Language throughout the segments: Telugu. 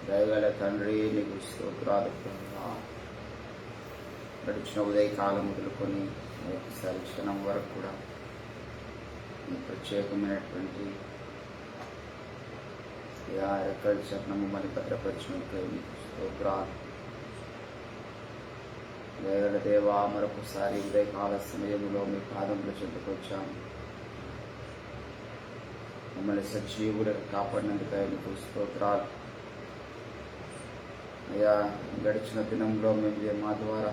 దయగల తండ్రి నీకు స్తోత్రాలు. గడిచిన ఉదయకాలం మొదలుకొని ఒకసారి క్షణం వరకు కూడా మీ ప్రత్యేకమైనటువంటి రెక్కల చరణం మమ్మల్ని భద్రపరిచినట్లే మీకు స్తోత్రాలు. దయగల దేవా, మరొకసారి ఉదయకాల సమయంలో మీ పాదంలో చెందుకొచ్చాము. మమ్మల్ని సజీవులకు కాపాడినందుకై మీకు స్తోత్రాలు. అయ్యా, గడిచిన దినంలో మేము మా ద్వారా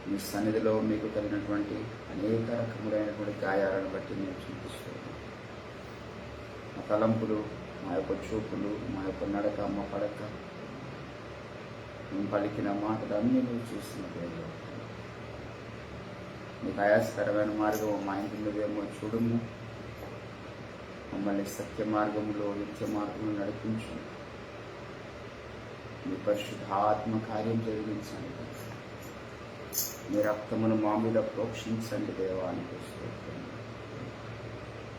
మీ సన్నిధిలో మీకు కలిగినటువంటి అనేక రకములైనటువంటి గాయాలను బట్టి మేము చింతిస్తున్నాం. మా తలంపులు, మా యొక్క చూపులు, మా యొక్క నడక, మా పడక, మేము పలికిన మాటలు అన్నీ నువ్వు చూస్తున్నదేమో. మీకు ఆయాసకరమైన మార్గం మా ఇంటి నువ్వేమో చూడము. మమ్మల్ని సత్య మార్గంలో, నిత్య మార్గంలో నడిపించు. మీ పరిశుద్ధాత్మ కార్యం జరిగించండి. మీ రక్తమును మా మీద ప్రోక్షించండి దేవానికి స్తోత్రం.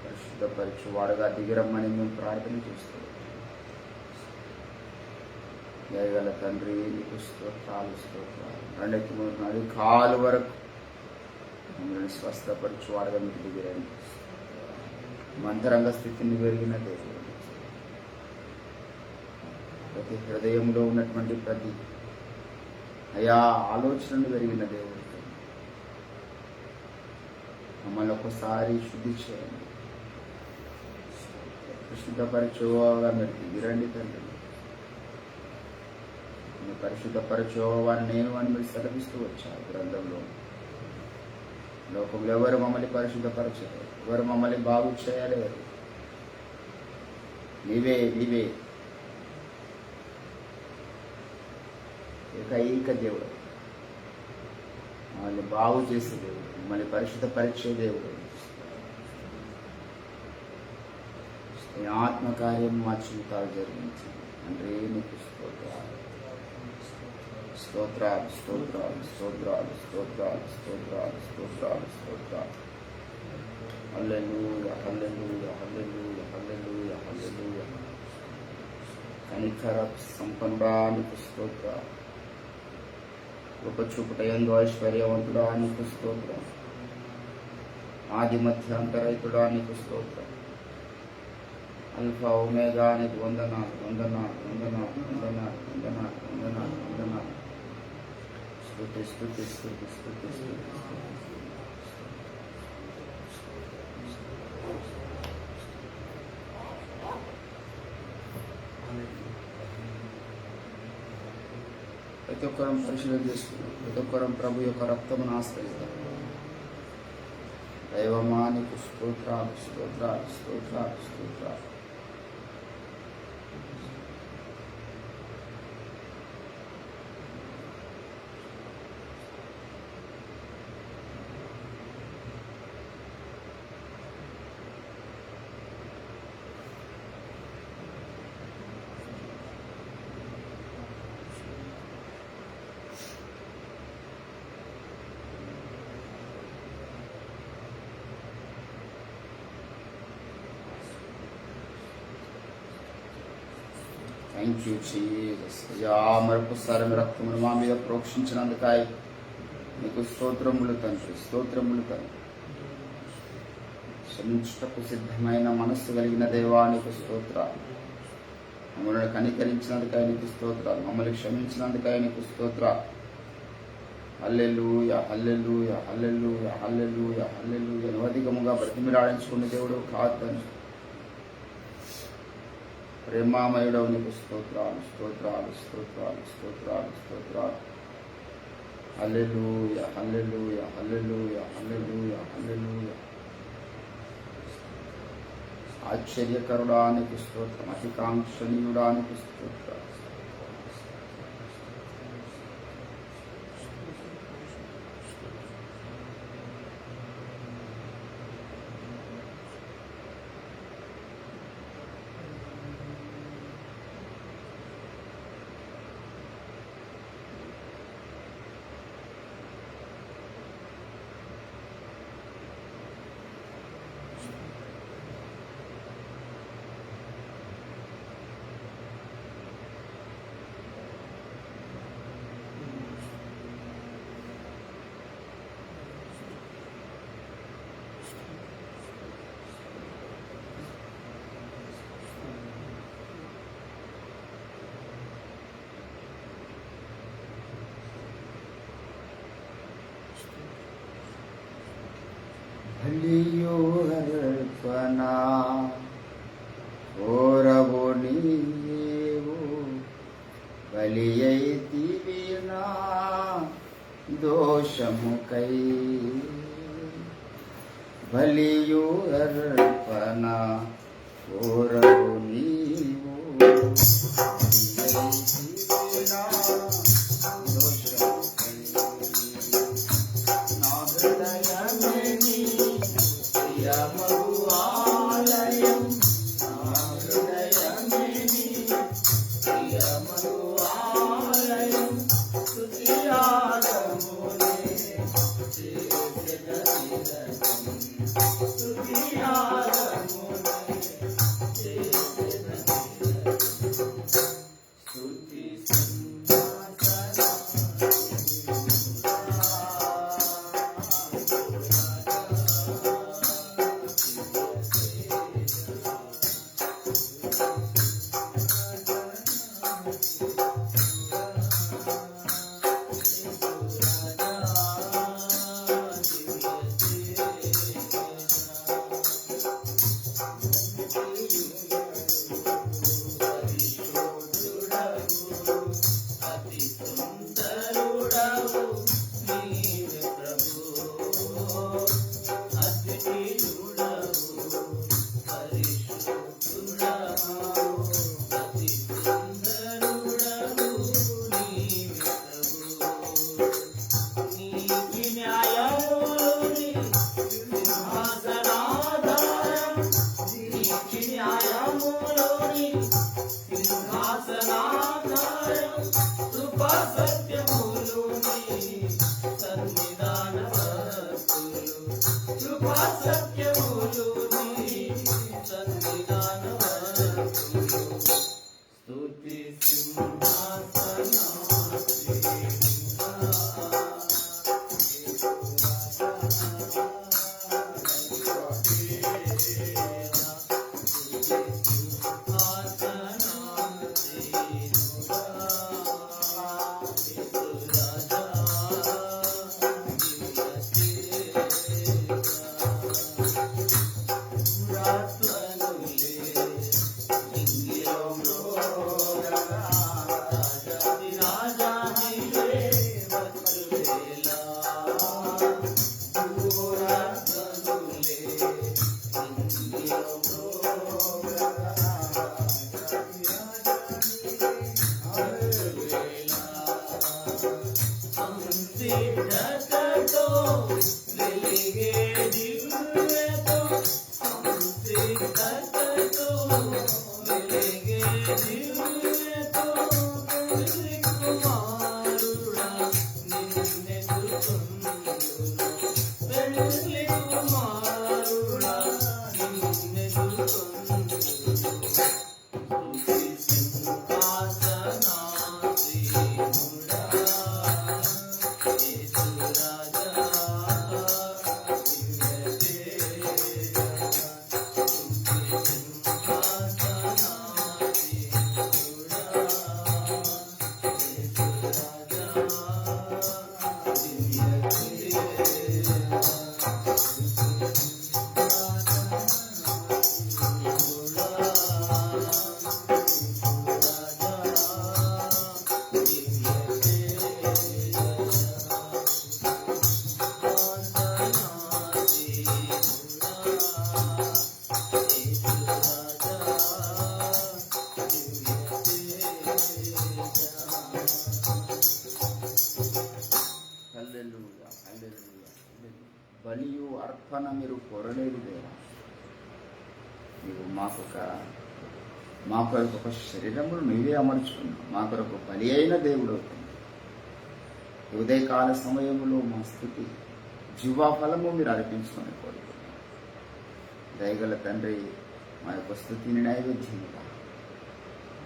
పరిశుద్ధపరచు వాడుగా దిగిరమ్మని మేము ప్రార్థన చేస్తున్నాం. దయగల తండ్రి నీకు స్తోత్రాలు. రెండెత్తి కాలు వరకు మమ్మల్ని స్వస్థపరచు వాడుగా మీకు దిగిరండి. మంతరంగ స్థితిని పెరిగిన దేవుడు, ప్రతి హృదయంలో ఉన్నటువంటి ప్రతి ఆలోచనలు పెరిగిన దేవుడు, మమ్మల్ని ఒకసారి శుద్ధి చేయండి. పరిశుద్ధపరచోగా మీరు దిగిరండి తండ్రి. మీరు పరిశుద్ధపరచోవాన్ని నేను అని మీరు సెలవిస్తూ వచ్చారు గ్రంథంలో. లోకంలో ఎవరు మమ్మల్ని పరిశుద్ధపరచలేరు, ఎవరు మమ్మల్ని బాగు చేయలేరు. నీవే ఏకైక దేవుడు, మమ్మల్ని బాగు చేసే దేవుడు, మమ్మల్ని పరిశుద్ధపరిచే దేవుడు. ఈ ఆత్మకార్యం మా జీవితాలు జరిగించింది అంటే నీకు స్తోత్రాలు. స్తోత్రాలు స్తోత్రాలు స్తోత్రాలు స్తోత్రాలు స్తోత్రాలు స్తోత్రాలు స్తోత్రాలు. హల్లెలూయా హల్లెలూయా హల్లెలూయా హల్లెలూయా హల్లెలూయా. కనికర సంపన్నుడా నీకు స్తోత్రాలు. గొప్ప చూపుట యందు ఐశ్వర్యవంతుడా నీకు స్తోత్రం. ఆది మధ్యాంతరహితుడా నీకు స్తోత్రం. అల్ఫా ఒమేగా నీకు వందనాలు వందనాలు వందనాలు వందనాలు వందనాలు వందనాలు వందనాలు. స్తుతి స్తుతి స్తుతి స్తుతి స్తుతి. ప్రతి ఒక్కరం పరిశీలన చేసుకున్నాం. ప్రతి ఒక్కరం ప్రభు యొక్క రక్తమును ఆశ్రయిస్తాం. దైవమా నీకు స్తోత్రాలు స్తోత్రాలు స్తోత్రాలు స్తోత్రాలు. Thank you Jesus. మరొకసారి మీ రక్తమును మా మీద ప్రోక్షించినందుకాయ నీకు స్తోత్రములు తండ్రి, స్తోత్రములు తండ్రి. క్షమించుటకు సిద్ధమైన మనస్సు కలిగిన దేవా నీకు స్తోత్రాలు. మమ్మల్ని కనికరించినందుకాయ నీకు స్తోత్రాలు. మమ్మల్ని క్షమించినందుకాయ నీకు స్తోత్రాలు. హల్లెలూయా హల్లెలూయా హల్లెలూయా హల్లెలూయా హల్లెలూయా. అధికముగా బ్రతిమిలాడించుకున్న దేవుడు కాదు తండ్రి. ప్రేమామయుడవు నీకు స్తోత్రాలు స్తోత్రాలు స్తోత్రాలు స్తోత్రాలు స్తోత్రాలు. హల్లెలూయా హల్లెలూయా హల్లెలూయా హల్లెలూయా హల్లెలూయా. ఆశ్చర్యకరుడా నీకు స్తోత్రం. అతికాంక్షణీయుడా నీకు స్తోత్రాలు. బలియు అర్పణ కోరవు నీవు బలి అయితివి నా దోషముకై బలియు అర్పణ కోరవు నీవు బలి అయితివి నా దోషముకై నా హృదయమే నీ ప్రియమగు ఆలయం నా హృదయమే నీ ప్రియమగు ఆలయం స్తుతియాగమునే చేసెదనిరతం స్తుతియాగమునే చేసెదనిరతం స్తుతి బలియు అర్పణ మీరు కోరలేదు దేవా. మీరు మా కొరకు ఒక శరీరమును నీవే అమర్చుకున్నావు. మా కొరకు బలి అయిన దేవుడు అవుతుంది. ఉదయకాల సమయంలో మా స్థుతి జీవాఫలము మీరు అర్పించుకొని కోరుకున్నాం. దయగల తండ్రి, మా యొక్క స్థుతిని నైవేద్యముగా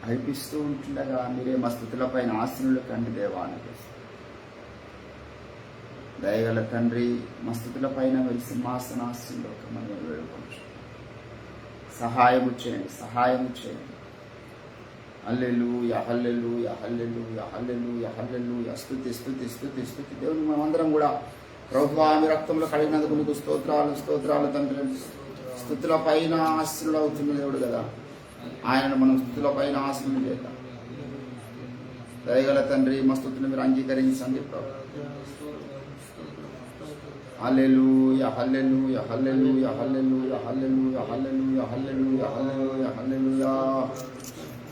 అర్పిస్తూ ఉంటుండగా మీరే మా స్థుతులపైన ఆశనులు కండి దేవా అనిపిస్తుంది. దయగల తండ్రి, మా స్థుతులపైన మీరు సింహాసనాశంలో మనం వేడుకోవచ్చు. సహాయము చేయండి. హల్లెలూయా, హల్లెలూయా, హల్లెలూయా, హల్లెలూయా, హల్లెలూయా. స్తుతి దేవుని మనమందరం కూడా ప్రభువా మీ రక్తంలో కడిగినందుకు మీకు స్తోత్రాలు స్తోత్రాలు తండ్రి. స్తుతుల పైన ఆశీనుడు అవుతున్న దేవుడు కదా, ఆయనను మనం స్తుతుల పైన ఆశీనుడు చేద్దాం. దయగల తండ్రి మా స్తుతులు మీరు అంగీకరించండి ప్రభు. హల్లెలూయా hallelujah hallelujah hallelujah hallelujah hallelujah hallelujah hallelujah హల్లెలూయా.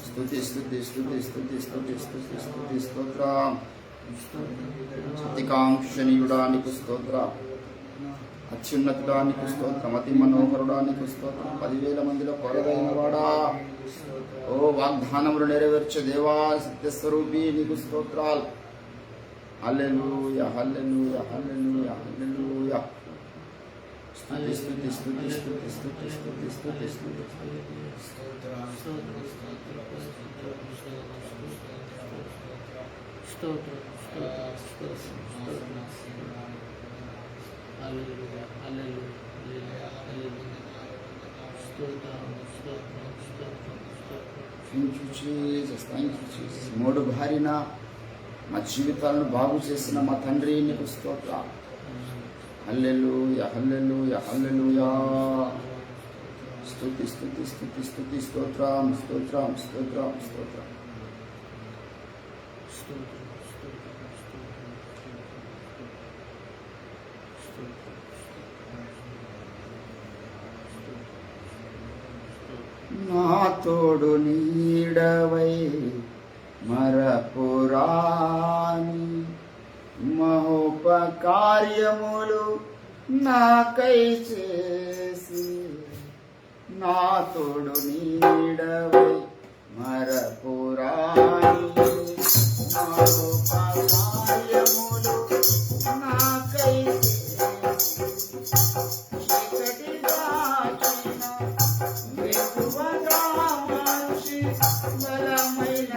స్తుతి స్తుతి స్తుతి స్తుతి స్తుతి స్తుతి స్తుతి స్తోత్రం. అతికాంక్షణీయుడానికి స్తోత్రం, అత్యున్నతుడానికి స్తోత్రం, అతి మనోహరుడానికి స్తోత్రం. 10,000 మందిలో కొరదైన వాడా, ఓ వాగ్దానములు నెరవేర్చే దేవా, సత్యస్వరూపి నీకు స్తోత్రాలు. హల్లెలూయా హల్లెలూయా హల్లెలూయా హల్లెలూయా. స్తుతి స్తుతి స్తుతి స్తుతి స్తుతి స్తుతి స్తుతి స్తుతి. మూడు భారిన మా జీవితాలను బాగు చేసిన మా తండ్రి నీకు స్తోత్రం. హల్లెలూయా హల్లెలూయా హల్లెలూయా. స్తుతి స్తుతి స్తుతి స్తుతి స్తోత్రం స్తోత్రం స్తోత్రం స్తోత్రం. నా తోడు నీడవై మరపురాని మహోపకార్యములు నాకై చేసి, నా తోడు నీడవై మరపురాని మహోపకార్యములు నాకై చేసి, చీకటి దాచిన వెలుగుగా మార్చి బలమైన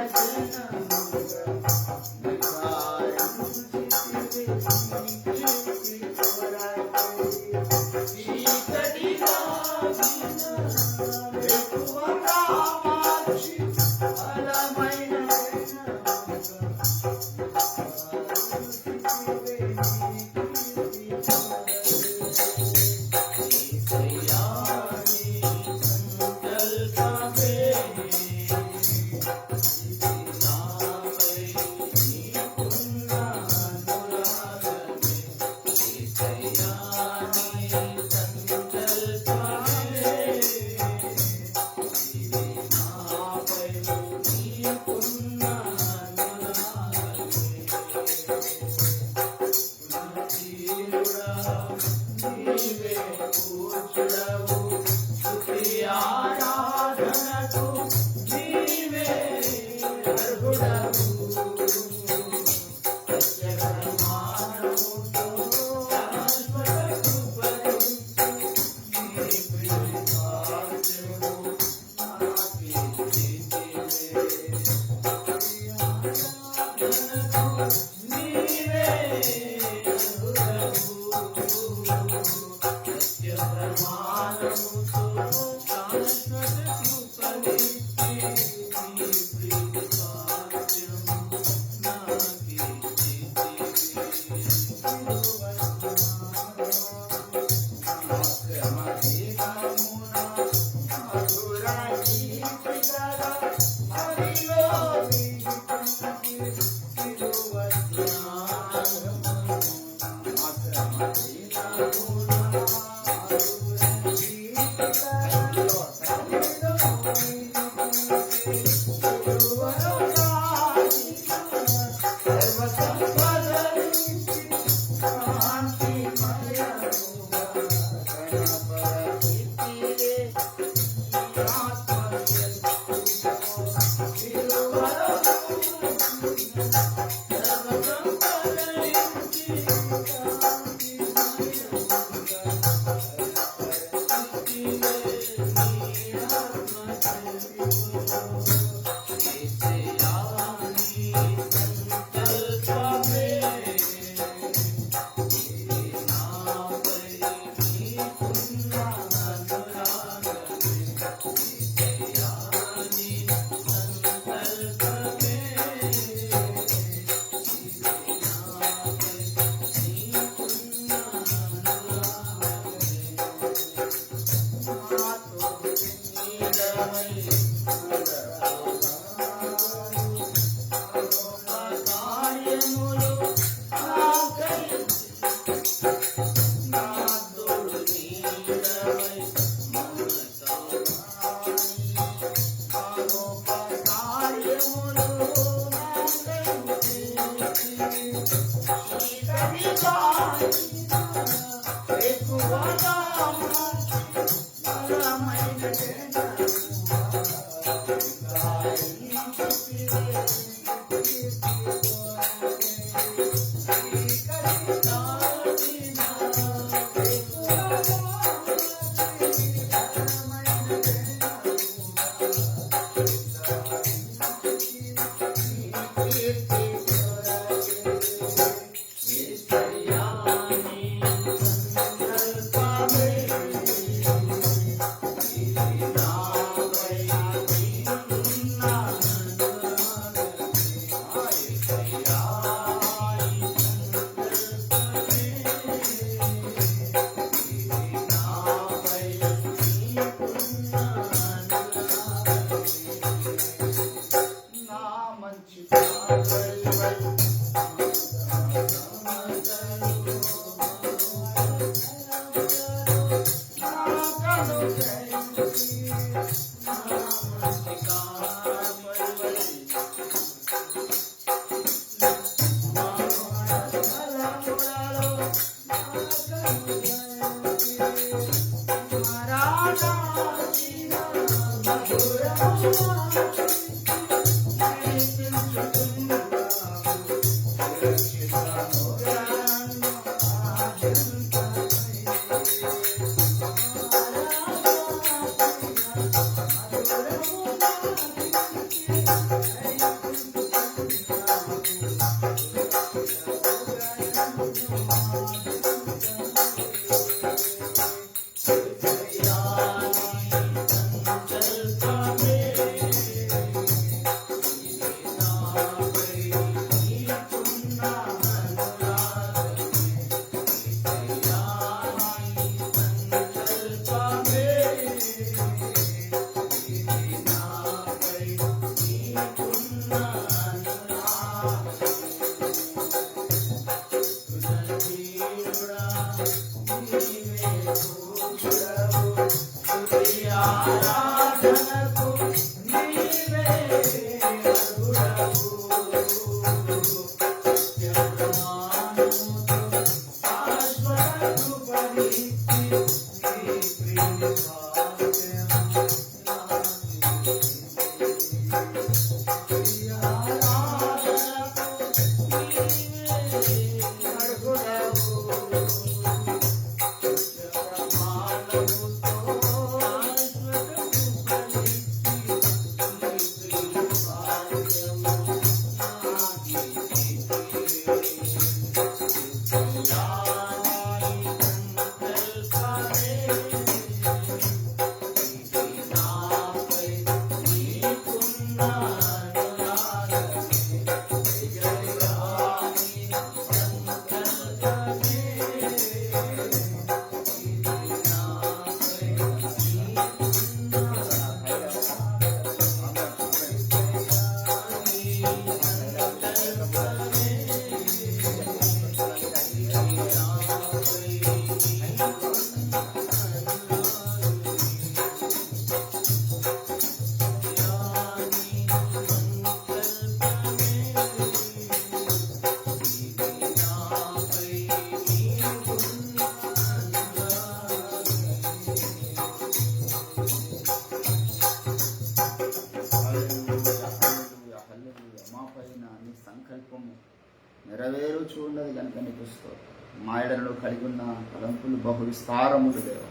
నెరవేరుచున్నది కనుక నీకు స్తోత్రం. మా ఎడలలో కలిగి ఉన్న తలంపులు బహు విస్తారములు లేవు,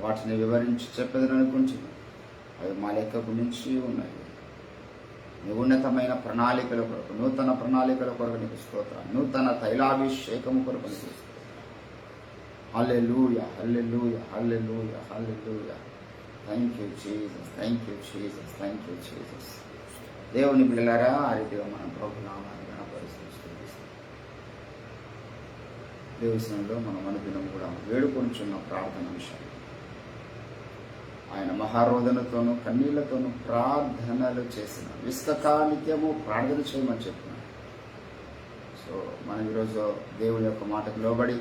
వాటిని వివరించి చెప్పేదని అనుకుంటున్నాను. అవి మా లెక్కకు మించి ఉన్నాయి. నీ ఉన్నతమైన ప్రణాళికల కొరకు, నూతన ప్రణాళికల కొరకు నీకు స్తోత్రం. నూతన తైలాభిషేకము కొరకు నీకు స్తోత్రం. Hallelujah, hallelujah, hallelujah, hallelujah. Thank you Jesus, thank you Jesus, thank you Jesus. దేవుని బిడ్డలారా, ఆ రీతిగా మనం ప్రభునామాన్ని గణపరుస్తూ దేవస్థానంలో మనం అనుదినం కూడా వేడుకొనిచున్న ప్రార్థన విషయాలు ఆయన మహారోదనతోనూ కన్నీళ్లతోనూ ప్రార్థనలు చేసిన విస్తక నిత్యము ప్రార్థన చేయమని చెప్పినాడు. సో మనం ఈరోజు దేవుని యొక్క మాటకు లోబడి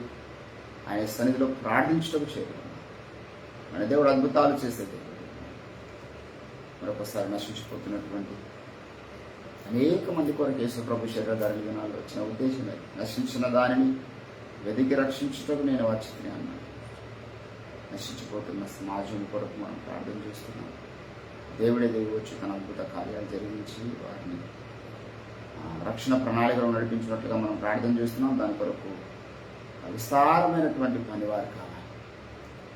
ఆయన సన్నిధిలో ప్రార్థించడం చేయాలి. మన దేవుడు అద్భుతాలు చేసే దేవుడు. మరొకసారి నశించిపోతున్నటువంటి అనేక మంది కొరకు యేసు ప్రభు శరీరధారణ దినాల్లో వచ్చిన ఉద్దేశమే నశించిన దానిని వెదికి రక్షించటకు నేను వచ్చింది అన్నాడు. నశించిపోతున్న సమాజం కొరకు మనం ప్రార్థన చేస్తున్నాం. దేవుడే దేవుడు వచ్చి తన అద్భుత కార్యాలు జరిగించి వారిని రక్షణ ప్రణాళికలో నడిపించినట్లుగా మనం ప్రార్థన చేస్తున్నాం. దాని కొరకు విస్తారమైనటువంటి పనివారు కావాలి.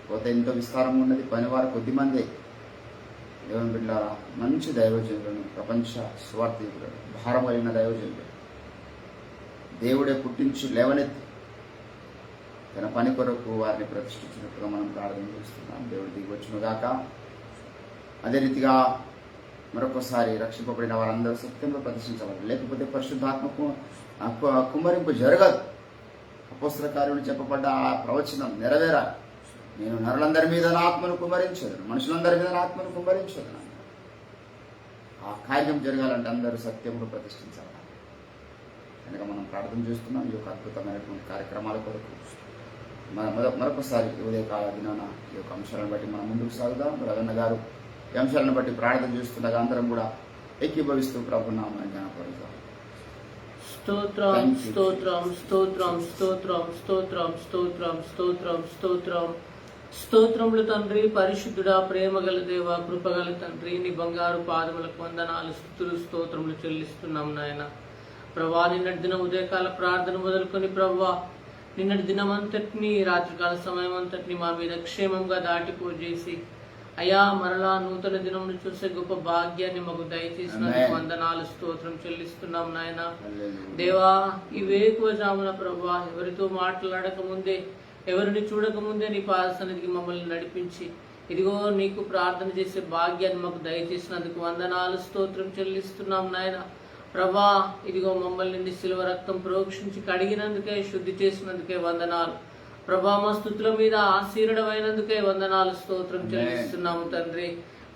పోతే ఎంతో విస్తారం ఉన్నది, పనివారు కొద్దిమందే. దేవుని బిడ్డలారా, మంచి దైవజనులను, ప్రపంచ స్వార్థికులను, భారమైన దైవజనులు దేవుడే పుట్టించి లేవనెత్తి తన పని కొరకు వారిని ప్రతిష్ఠించినట్టుగా మనం ప్రార్థన చేస్తున్నాం. దేవుడు దిగొచ్చునుగాక. అదే రీతిగా మరొకసారి రక్షింపబడిన వారందరూ సత్యంలో ప్రదర్శించవాలి, లేకపోతే పరిశుద్ధాత్మకు కుమ్మరింపు జరగదు. అపోస్తల కార్యములు చెప్పబడ్డ ఆ ప్రవచనం నెరవేరాలి. నేను నరులందరి మీద నా ఆత్మను కుమ్మరించదును, మనుషులందరి మీద నా ఆత్మను కుమ్మరించదును. ఆ కార్యం జరగాలంటే అందరూ సత్యంలో ప్రతిష్ఠించాలి. కనుక మనం ప్రార్థన చేస్తున్నాం ఈ యొక్క అద్భుతమైనటువంటి కార్యక్రమాల కొరకు. మరొకసారి ఉదయకాల దినాన ఈ యొక్క అంశాలను బట్టి మనం ముందుకు సాగుదాం. రవణ గారు ఈ అంశాలను బట్టి ప్రార్థన చేస్తుండగా అందరం కూడా ఏకీభవిస్తూ ప్రభునామాన్ని జ్ఞాపకపరుద్దాం. స్తోత్రం స్తోత్రం స్తోత్రం స్తోత్రం స్తోత్రం స్తోత్రం స్తోత్రం స్తోత్రం స్తోత్రములు తండ్రి, పరిశుద్ధుడా, ప్రేమగల దేవ, కృపగల తండ్రి, నీ బంగారు పాదములకు వందనాలు, స్తుతులు, స్తోత్రములు చెల్లిస్తున్నాం నాయన. ప్రభా, నిన్నటి దినం ఉదయకాల ప్రార్థన మొదలుకొని ప్రభా నిన్నటి దినం అంతటిని, రాత్రికాల సమయం అంతటిని మా మీద క్షేమంగా దాటిపోజేసి అయా మరలా నూతన దినమును చూసే గొప్ప భాగ్యాన్ని మాకు దయచేసినందుకు వందనాలు, స్తోత్రం చెల్లిస్తున్నాం నాయన. దేవా, ఈ వేకువజామున ప్రభా ఎవరితో మాట్లాడక ముందే, ఎవరిని చూడకముందే నీ పాద సన్నిధికి మమ్మల్ని నడిపించి ఇదిగో నీకు ప్రార్థన చేసే భాగ్యాన్ని మాకు దయచేసినందుకు వందనాలు, స్తోత్రం చెల్లిస్తున్నాం నాయన. ప్రభా, ఇదిగో మమ్మల్ని నీ శిలువ రక్తం ప్రోక్షించి కడిగినందుకే, శుద్ధి చేసినందుకే వందనాలు. ప్రభా, మా స్తుతుల మీద ఆశీర్వడమైనందుకే వందనాలు, స్తోత్రం చెల్లిస్తున్నాము తండ్రి.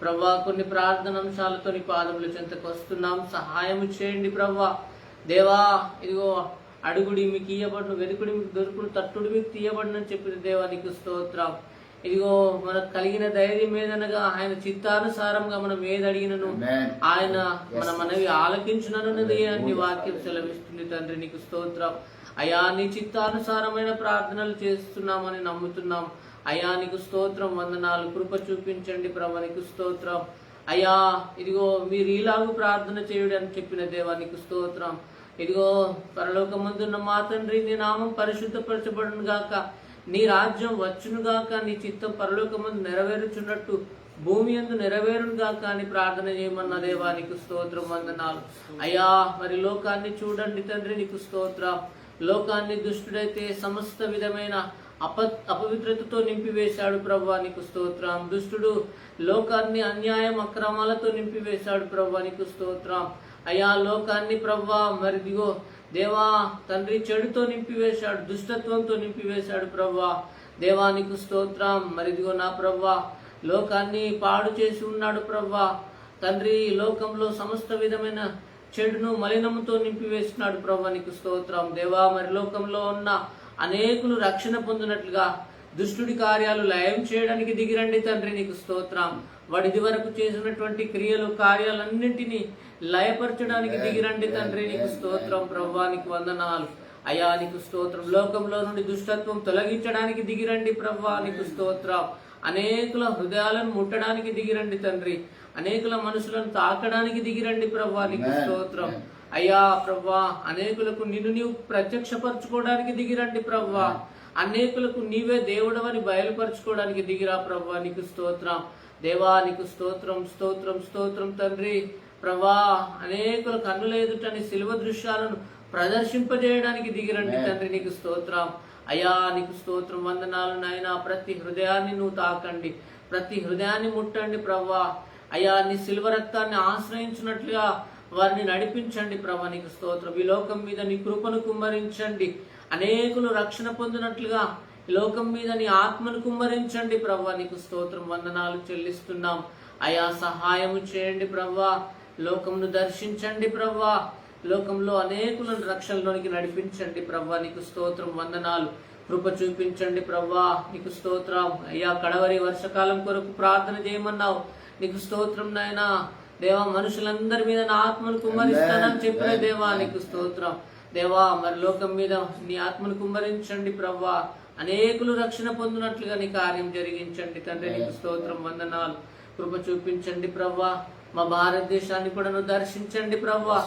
ప్రభా, కొన్ని ప్రార్థన అంశాలతో నీ పాదముల చెంతకు వస్తున్నాం, సహాయం చేయండి ప్రభా. దేవా, ఇదిగో అడుగుడి మీకు ఇయ్యబడును, వెతుకుడి మీకు దొరుకును, తట్టుడు మీకు తీయబడునని చెప్పిన దేవా నీకు స్తోత్రం. ఇదిగో మనకు కలిగిన ధైర్యం ఏదనగా ఆయన చిత్తానుసారంగా మనం ఏది అడిగినను ఆయన మన మనవి ఆలకించునన్నది అని వాక్యం సెలవిస్తుంది తండ్రి. నీకు స్తోత్రం అయా. నీ చిత్తానుసారమైన ప్రార్థనలు చేస్తున్నామని నమ్ముతున్నాం అయా. నీకు స్తోత్రం, వందనాలు. కృప చూపించండి ప్రభా, నీకు స్తోత్రం అయా. ఇదిగో మీరు ఇలాగూ ప్రార్థన చేయుడు అని చెప్పిన దేవా నీకు స్తోత్రం. ఇదిగో పరలోకమందున్న మా తండ్రి, నీ నామం పరిశుద్ధపరచబడును గాక, నీ రాజ్యం వచ్చును గాక, నీ చిత్తం పరలోకమందు నెరవేరుచున్నట్టు భూమి యందు నెరవేరును గాక అని ప్రార్థన చేయమన్న దేవా నీకు స్తోత్రం, వందనాలు అయ్యా. మరి లోకాన్ని చూడండి తండ్రి, నీకు స్తోత్రం. లోకాన్ని దుష్టుడైతే సమస్త విధమైన అపవిత్రతతో నింపివేశాడు ప్రభువా నీకు స్తోత్రం. దుష్టుడు లోకాన్ని అన్యాయం అక్రమాలతో నింపివేశాడు ప్రభువా నీకు స్తోత్రం అయ్యా. లోకాన్ని ప్రభువా మరిదిగో దేవా తండ్రి చెడుతో నింపివేశాడు, దుష్టత్వంతో నింపివేశాడు ప్రభువా. దేవా నీకు స్తోత్రం. మరిదిగో నా ప్రభువా లోకాన్ని పాడు చేసి ఉన్నాడు ప్రభువా తండ్రి. లోకంలో సమస్త విధమైన చెడును మలినముతో నింపివేసినాడు ప్రభువా నీకు స్తోత్రం. దేవా, మరి లోకంలో ఉన్న అనేకులు రక్షణ పొందినట్లుగా దుష్టుడి కార్యాలు లయం చేయడానికి దిగిరండి తండ్రి, నీకు స్తోత్రం. వాడు ఇది వరకు చేసినటువంటి క్రియలు కార్యాలన్నింటినీ లయపరచడానికి దిగిరండి తండ్రి, నీకు స్తోత్రం. ప్రభువా నీకు వందనాలు అయ్యా, నీకు స్తోత్రం. లోకంలో నుండి దుష్టత్వం తొలగించడానికి దిగిరండి ప్రభువా నీకు స్తోత్రం. అనేకుల హృదయాలను ముట్టడానికి దిగిరండి తండ్రి, అనేకుల మనసులను తాకడానికి దిగిరండి ప్రభువా నీకు స్తోత్రం అయ్యా. ప్రభువా అనేకులకు నిన్ను నీవు ప్రత్యక్షపరచుకోవడానికి దిగిరండి ప్రభువా. అనేకులకు నీవే దేవుడవని బయలుపరచుకోవడానికి దిగిరా ప్రభువా నీకు స్తోత్రం. దేవా నీకు స్తోత్రం, స్తోత్రం, స్తోత్రం తండ్రి. ప్రభా అనేకుల కన్నుల ఎదుటని శిలువ దృశ్యాలను ప్రదర్శింపజేయడానికి దిగిరండి తండ్రి, నీకు స్తోత్రం అయ్యా. నీకు స్తోత్రం, వందనాలు నాయన. ప్రతి హృదయాన్ని నువ్వు తాకండి, ప్రతి హృదయాన్ని ముట్టండి ప్రభా అయ్యా. నీ శిలువ రక్తాన్ని ఆశ్రయించినట్లుగా వారిని నడిపించండి ప్రభా నీకు స్తోత్రం. ఈ లోకం మీద నీ కృపను కుమ్మరించండి, అనేకులు రక్షణ పొందినట్లుగా ఈ లోకం మీద నీ ఆత్మను కుమ్మరించండి ప్రవ్వా. నీకు స్తోత్రం వందనాలు చెల్లిస్తున్నాం అయా. సహాయము చేయండి ప్రవ్వా. లోకమును దర్శించండి ప్రవ్వా. లోకంలో అనేకులను రక్షణలోనికి నడిపించండి ప్రవ్వా. నీకు స్తోత్రం వందనాలు. కృప చూపించండి ప్రవ్వా. నీకు స్తోత్రం అయ్యా. కడవరి వర్షకాలం కొరకు ప్రార్థన చేయమన్నావు. నీకు స్తోత్రం నాయనా. దేవా, మనుషులందరి మీద నా ఆత్మను కుమ్మరిస్తానని చెప్పిన దేవా, నీకు స్తోత్రం దేవా. మరి లోకం మీద నీ ఆత్మను కుమ్మరించండి ప్రవ్వా. అనేకులు రక్షణ పొందినట్లుగా నీ కార్యం జరిగించండి తండ్రి. నీకు స్తోత్రం వందనాలు. కృప చూపించండి ప్రవ్వా. మా భారతదేశాన్ని కూడా నువ్వు దర్శించండి ప్రవ్వా.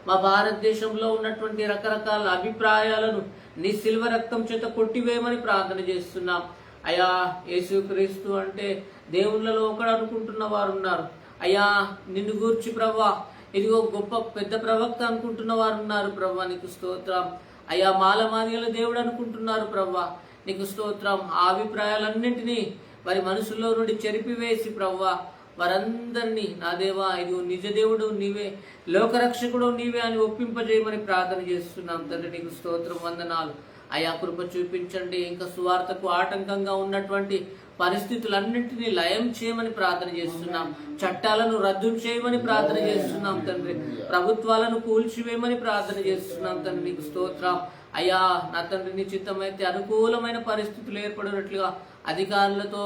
మా భారతదేశంలో ఉన్నటువంటి రకరకాల అభిప్రాయాలను నీ శిల్వ రక్తం చేత కొట్టివేయమని ప్రార్థన చేస్తున్నాం అయ్యా. యేసుక్రీస్తు అంటే దేవుళ్ళలో ఒకడు అనుకుంటున్న వారు ఉన్నారు అయ్యా. నిన్ను గూర్చి ప్రవ్వా ఇదిగో గొప్ప పెద్ద ప్రవక్త అనుకుంటున్న వారు ఉన్నారు ప్రవ్వా. నీకు స్తోత్రం అయ్యా. మాలమాదిగల దేవుడు అనుకుంటున్నారు ప్రవ్వా. నీకు స్తోత్రం. ఆ అభిప్రాయాలన్నింటినీ వారి మనసులో నుండి చెరిపివేసి ప్రవ్వా వారందరినీ నా దేవా ఇదిగో నిజ దేవుడు నీవే, లోకరక్షకుడు నీవే అని ఒప్పింపజేయమని ప్రార్థన చేస్తున్నాం తండ్రి. నీకు స్తోత్రం వందనాలు అయా. కృప చూపించండి. ఇంకా సువార్తకు ఆటంకంగా ఉన్నటువంటి పరిస్థితులన్నింటినీ లయం చేయమని ప్రార్థన చేస్తున్నాం. చట్టాలను రద్దు చేయమని ప్రార్థన చేస్తున్నాం తండ్రి. ప్రభుత్వాలను కూల్చివేయమని ప్రార్థన చేస్తున్నాం తండ్రి. నీకు స్తోత్రం అయ్యా. నా తండ్రి నీ చిత్తమైతే అనుకూలమైన పరిస్థితులు ఏర్పడినట్లుగా అధికారులతో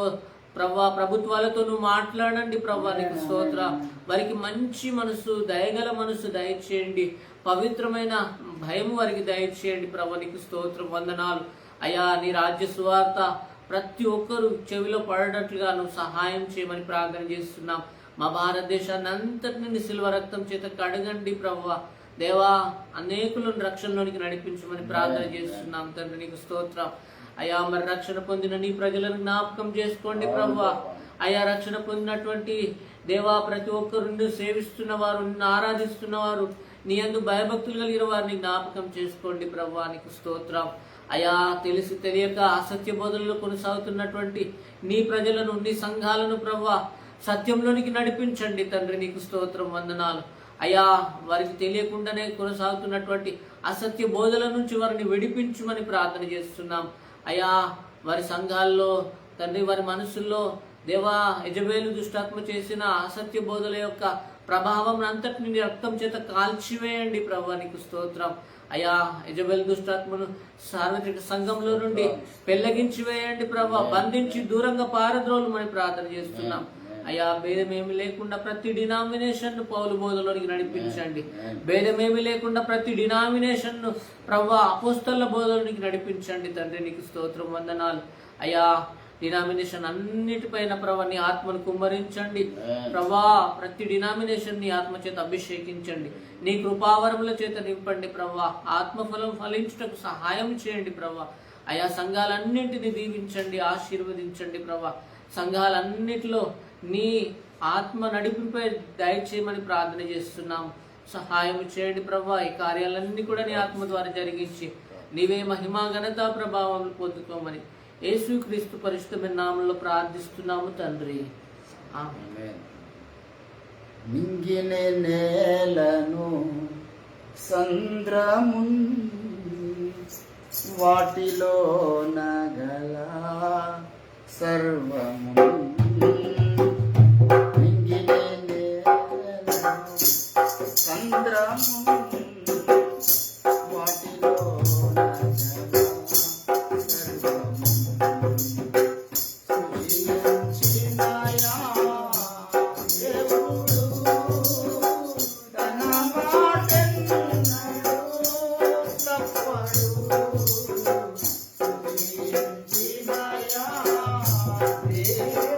ప్రవ్వా, ప్రభుత్వాలతో నువ్వు మాట్లాడండి ప్రవ్వా. నీకు స్తోత్ర. వారికి మంచి మనసు, దయగల మనసు దయచేయండి. పవిత్రమైన భయం వారికి దయచేయండి ప్రవ్వా. నీకు స్తోత్రం వందనాలు అయ్యా. నీ రాజ్య సువార్త ప్రతి ఒక్కరూ చెవిలో పడేటట్లుగా నువ్వు సహాయం చేయమని ప్రార్థన చేస్తున్నాం. మా భారతదేశాన్ని అంతటిని సిల్వ రక్తం చేత కడగండి ప్రవ్వా. దేవా, అనేకులను రక్షణలోనికి నడిపించమని ప్రార్థన చేస్తున్నాం తండ్రి. నీకు స్తోత్రం అయ్యా. మరి రక్షణ పొందిన నీ ప్రజలను జ్ఞాపకం చేసుకోండి ప్రవ్వా. అయ్యా, రక్షణ పొందినటువంటి దేవా ప్రతి ఒక్కరు నిన్ను సేవిస్తున్న వారు, నిన్ను ఆరాధిస్తున్న వారు, నీ యందు భయభక్తులు కలిగిన వారిని జ్ఞాపకం చేసుకోండి ప్రవ్వా. నీకు స్తోత్రం అయ్యా. తెలిసి తెలియక అసత్య బోధనలు కొనసాగుతున్నటువంటి నీ ప్రజలను, నీ సంఘాలను ప్రవ్వా సత్యంలోనికి నడిపించండి తండ్రి. నీకు స్తోత్రం వందనాలు అయ్యా. వారికి తెలియకుండానే కొనసాగుతున్నటువంటి అసత్య బోధల నుంచి వారిని విడిపించమని ప్రార్థన చేస్తున్నాం అయ్యా. వారి సంఘాల్లో తండ్రి, వారి మనసుల్లో దేవా యజబేలు దుష్టాత్మ చేసిన అసత్య బోధల యొక్క ప్రభావం అంతటిని రక్తం చేత కాల్చివేయండి ప్రభా. నీకు స్తోత్రం అయ్యా. యజబేలు దుష్టాత్మను సార్వత్రిక సంఘంలో నుండి పెళ్లగించి వేయండి ప్రభా. బంధించి దూరంగా పారద్రోలుమని ప్రార్థన చేస్తున్నాం అయ్యా. భేదమేమి లేకుండా ప్రతి డినామినేషన్ పౌలు బోధలోనికి నడిపించండి. భేదమేమి లేకుండా ప్రతి డినామినేషన్ ను ప్రవ్వా అపోస్తల బోధలోనికి నడిపించండి తండ్రి. నీకు స్తోత్రం వందనాలు అయ్యా. డినామినేషన్ అన్నిటిపైన ప్రభా నీ ఆత్మను కుమ్మరించండి ప్రభా. ప్రతి డినామినేషన్ నీ ఆత్మ చేత అభిషేకించండి. నీ కృపావరముల చేత నింపండి ప్రభా. ఆత్మఫలం ఫలించుటకు సహాయం చేయండి ప్రభా. అయా, సంఘాలన్నింటినీ దీవించండి, ఆశీర్వదించండి ప్రభా. సంఘాలన్నిటిలో నీ ఆత్మ నడిపింపై దయచేయమని ప్రార్థన చేస్తున్నాం. సహాయం చేయండి ప్రభా. ఈ కార్యాలన్నీ కూడా నీ ఆత్మ ద్వారా జరిగించి నీవే మహిమా ఘనత ప్రభావం పొందుకోమని యేసుక్రీస్తు పరిశుద్ధమైన నామములో ప్రార్థిస్తున్నాము తండ్రి. ఆమేన్. నింగిన నేలను సంద్రము వాటిలో నగల సర్వము, నింగిన నేలను సంద్రము వాటిలో Yeah.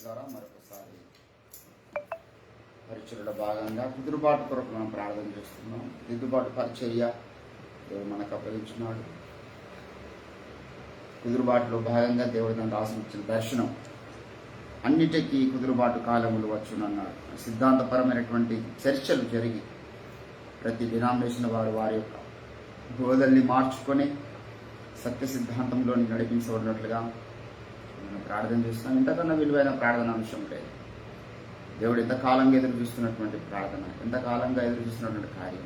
ద్వారా మరొకసారి పరిచర్యలో భాగంగా కుదురుబాటు కొరకు మనం ప్రార్థన చేస్తున్నాం. దిద్దుబాటు పరిచర్య దేవుడు మనకు అప్పగించున్నాడు. కుదురుబాటులో భాగంగా దేవుడు నన్ను ఆశించిన దర్శనం అన్నిటికీ కుదురుబాటు కాలములు వచ్చునన్నాడు. సిద్ధాంతపరమైనటువంటి చర్చలు జరిగి ప్రతి డినామినేషన్ వారు వారి యొక్క బోధల్ని మార్చుకొని సత్య సిద్ధాంతంలోని నడిపించబడినట్లుగా మనం ప్రార్థన చేస్తున్నాం. ఇంతకన్నా విలువైన ప్రార్థన అంశం లేదు. దేవుడు ఎంతకాలంగా ఎదురు చూస్తున్నటువంటి ప్రార్థన, ఎంతకాలంగా ఎదురు చూస్తున్నటువంటి కార్యం.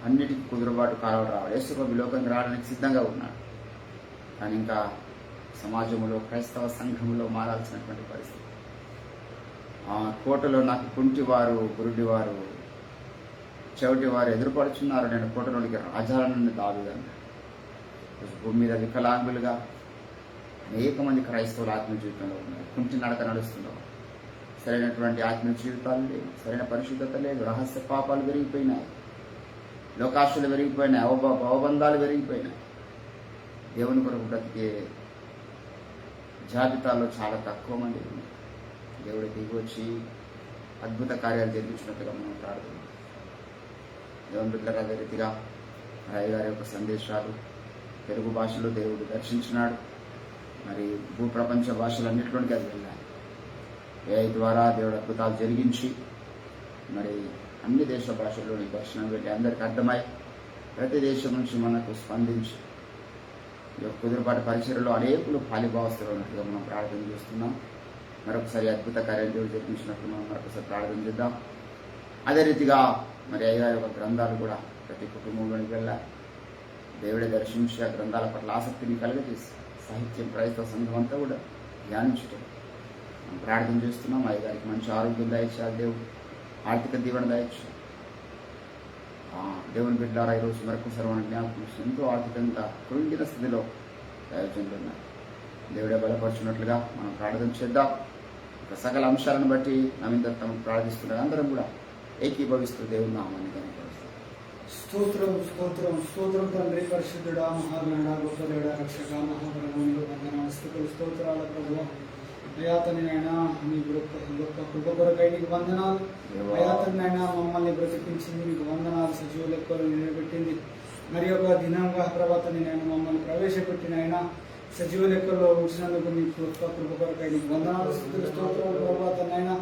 అన్నిటికీ కుదురుబాటు కాలం రావాలి. యేసుప్రభువు లోకానికి రావడానికి సిద్ధంగా ఉన్నాడు. కానీ ఇంకా సమాజంలో క్రైస్తవ సంఘంలో మారాల్సినటువంటి పరిస్థితి. ఆ కోటలో నాకు కుంటివారు, గురుడివారు, చెవిటివారు ఎదురుపడుచున్నారు, నేను కోటలోనికి రాజాలను దావిదాను. భూమి మీద వికలాంగులుగా అనేక మంది క్రైస్తవులు ఆత్మీయ జీవితంలో ఉన్నారు. కుంటి నడక నడుస్తున్నారు. సరైనటువంటి ఆత్మీయ జీవితాలు లేవు, సరైన పరిశుద్ధత లేదు, రహస్య పాపాలు పెరిగిపోయినాయి, లోకాశలు పెరిగిపోయినాయి, అవబంధాలు పెరిగిపోయినాయి. దేవుని కొరకు బ్రతికే జాబితాలో చాలా తక్కువ మంది ఉన్నారు. దేవుడు దిగి వచ్చి అద్భుత కార్యాలు జరిపించినట్టుగా మనం ప్రార్థన. దేవుని బిడ్డలకు అదే రీతిగా రాయి గారి యొక్క సందేశాలు తెలుగు భాషలో దేవుడు దర్శించినాడు. మరి భూప్రపంచ భాషలన్నింటిలోనికి అది వెళ్ళాలి. ఏఐ ద్వారా దేవుడు అద్భుతాలు జరిగించి మరి అన్ని దేశ భాషల్లోని దర్శనం వెళ్ళి అందరికీ అర్థమై ప్రతి దేశం నుంచి మనకు స్పందించి కుదురుబాటు పరిచయలో అనేకులు పాలిభావస్థలో ఉన్నట్టుగా మనం ప్రార్థన చేస్తున్నాం. మరొకసారి అద్భుత కార్యాలు దేవుడు జరిపించినట్టు మనం మరొకసారి ప్రార్థన చేద్దాం. అదే రీతిగా మరి అయ్యా యొక్క గ్రంథాలు కూడా ప్రతి కుటుంబంలోనికి వెళ్ళాలి. దేవుడే దర్శించి ఆ గ్రంథాల పట్ల ఆసక్తిని కలుగజేసి సాహిత్యం క్రైస్తవ సంఘం అంతా కూడా ధ్యానించటం మనం ప్రార్థన చేస్తున్నాం. అయ్యగారికి మంచి ఆరోగ్యం దయచేయాలి, దేవుడు ఆర్థిక దీవెన దయచేయాలి. దేవుని బిడ్డలారా ఈరోజు మరొకసారి మన జ్ఞాపకం ఎంతో ఆర్థికంగా కృంగిన స్థితిలో ప్రయోజనాలు ఉన్నాయి. దేవుడే బలపరుచున్నట్లుగా మనం ప్రార్థన చేద్దాం. సకల అంశాలను బట్టి నవీంద్రతను ప్రార్థిస్తున్నారు. అందరం కూడా ఏకీభవిస్తూ దేవుని నామాన్ని కనపరుస్తాం. స్తోత్రం స్తోత్రం స్తోత్రం తండ్రి, పరిశుద్ధుడా, మహాగణుడా, గొప్ప దేవుడా, రక్షక, మహాబలముని వందనాలు, స్తుతులు, స్తోత్రాల ప్రభువా. అయా తండ్రి నాయనా, మీ గొప్ప కృప కొరకై నీకు వందనాలు. అయా తండ్రి నాయనా, మమ్మల్ని బ్రతికించింది నీకు వందనాలు. సజీవ లెక్కలు నిలబెట్టింది. మరి ఒక దినంగా ప్రభాతని నేను మమ్మల్ని ప్రవేశపెట్టిన అయినా సజీవ లెక్కల్లో ఉంచినందుకు నీకు కృప కొరకై నీకు వందనాలు, స్తుతులు, స్తోత్రాలు ప్రభాతనైనా.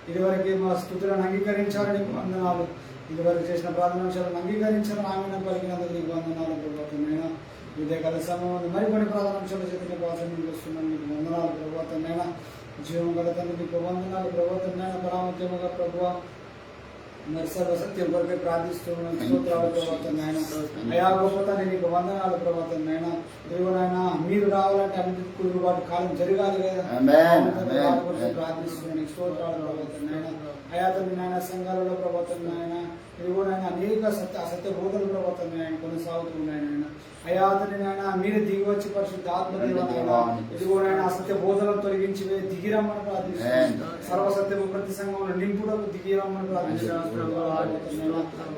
ఇదివరకే మా స్తుతులను అంగీకరించాలని నీకు వందనాలు. ఇదివరకు చేసిన ప్రార్థనాంశాలను అంగీకరించాలని ఆమెను పలికినందుకు నీకు వందనాలు ప్రభాతనైనా. ఉదయకాల సమయం మరికొన్ని ప్రార్థనాంశాలు చెప్పిన భాషను నీకు వస్తున్నాను, నీకు వందనాలు ప్రభాతనైనా. జీవం గల తండ్రి నీకు వందనాలు ప్రభాతనైనా. పరామత్యముగా ప్రభువా మరి సర్వసత్యం కొరకే ప్రార్థిస్తున్నాను, స్తోత్రాలు ప్రభాతనైనా. అయా గొప్ప తండ్రి నీకు వందనాలు ప్రభాతనైనా. దేవునైనా మీరు రావాలంటే అన్నిటికీ వాటి కాలం జరగాలి కదా, ప్రార్థిస్తున్నాను, స్తోత్రాలు ప్రభాతనైనా. అయా తండ్రి నాయన సంఘాలలో ప్రభాతనైనా ఇదిగోనైనా అనేక అసత్య బోధలు ప్రభాతనైనా కొనసాగుతున్నాయన. అయా తండ్రి నాయన మీరు దిగి వచ్చి పరిశుద్ధ ఆత్మదేవనైనా ఇదిగోనైనా అసత్య బోధలను తొలగించి దిగిరమ్మని ప్రార్థిస్తున్నాను. సర్వసత్యము ప్రతి సంఘంలో నింపుడకు దిగిరమ్మని ప్రార్థిస్తున్నాను.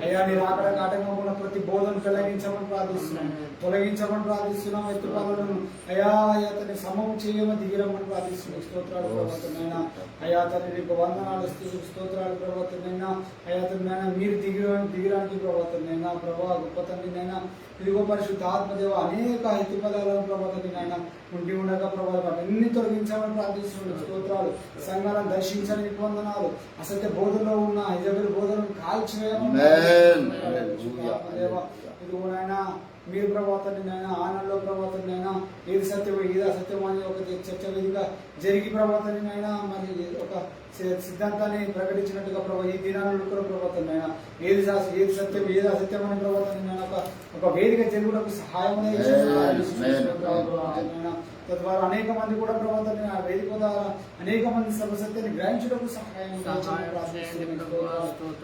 అయ్యా నీ రాకడ ఆటంకమున్న ప్రతి బోధను తొలగించమని ప్రార్థిస్తున్నాను, తొలగించమని ప్రార్థిస్తున్నాం. ఎత్తుపాలను అయా అతన్ని సమం చేయమని దిగిరమ్మని ప్రార్థిస్తున్నాం. స్తోత్రాలు ప్రభాతనైనా. అయా తండ్రి నీకు వందనాలు, స్తోత్రాలు ప్రభాతనైనా. అయా తండ్రి మీరు దిగిరానికి ప్రభాతనైనా. ప్రభా గొప్ప తండ్రినైనా ఇదిగో పరిశుద్ధ ఆత్మదేవ అనేక హెత్తు పదాలను ప్రభాతనైనా ఉండి ఉండగా ప్రభావం అన్ని తొలగించాలని ప్రార్థిస్తున్నాడు. స్తోత్రాలు. సంఘాలను దర్శించని వందనాలు. అసత్య బోధనలో ఉన్న ఐజగురు బోధనను కాల్చివేయమని ఇదిగోనైనా మీరు ప్రభాతనైనా ఆనందలో ప్రభాతనైనా ఏది సత్యమో ఏది అసత్యమో అని ఒక చర్చ విధిగా జరిగి ప్రభాతనైనా మరి ఒక సిద్ధాంతాన్ని ప్రకటించినట్టుగా ప్రభావ ఈ దినాలను కూడా ప్రభాతనైనా ఏది సత్యం ఏది అసత్యం అని ప్రభాతనైనా ఒక వేదిక జరుగుటకు సహాయం తద్వారా అనేక మంది కూడా ప్రభాతని ఆ వేదిక ద్వారా అనేక మంది సర్వసత్యాన్ని గ్రహించడానికి సహాయం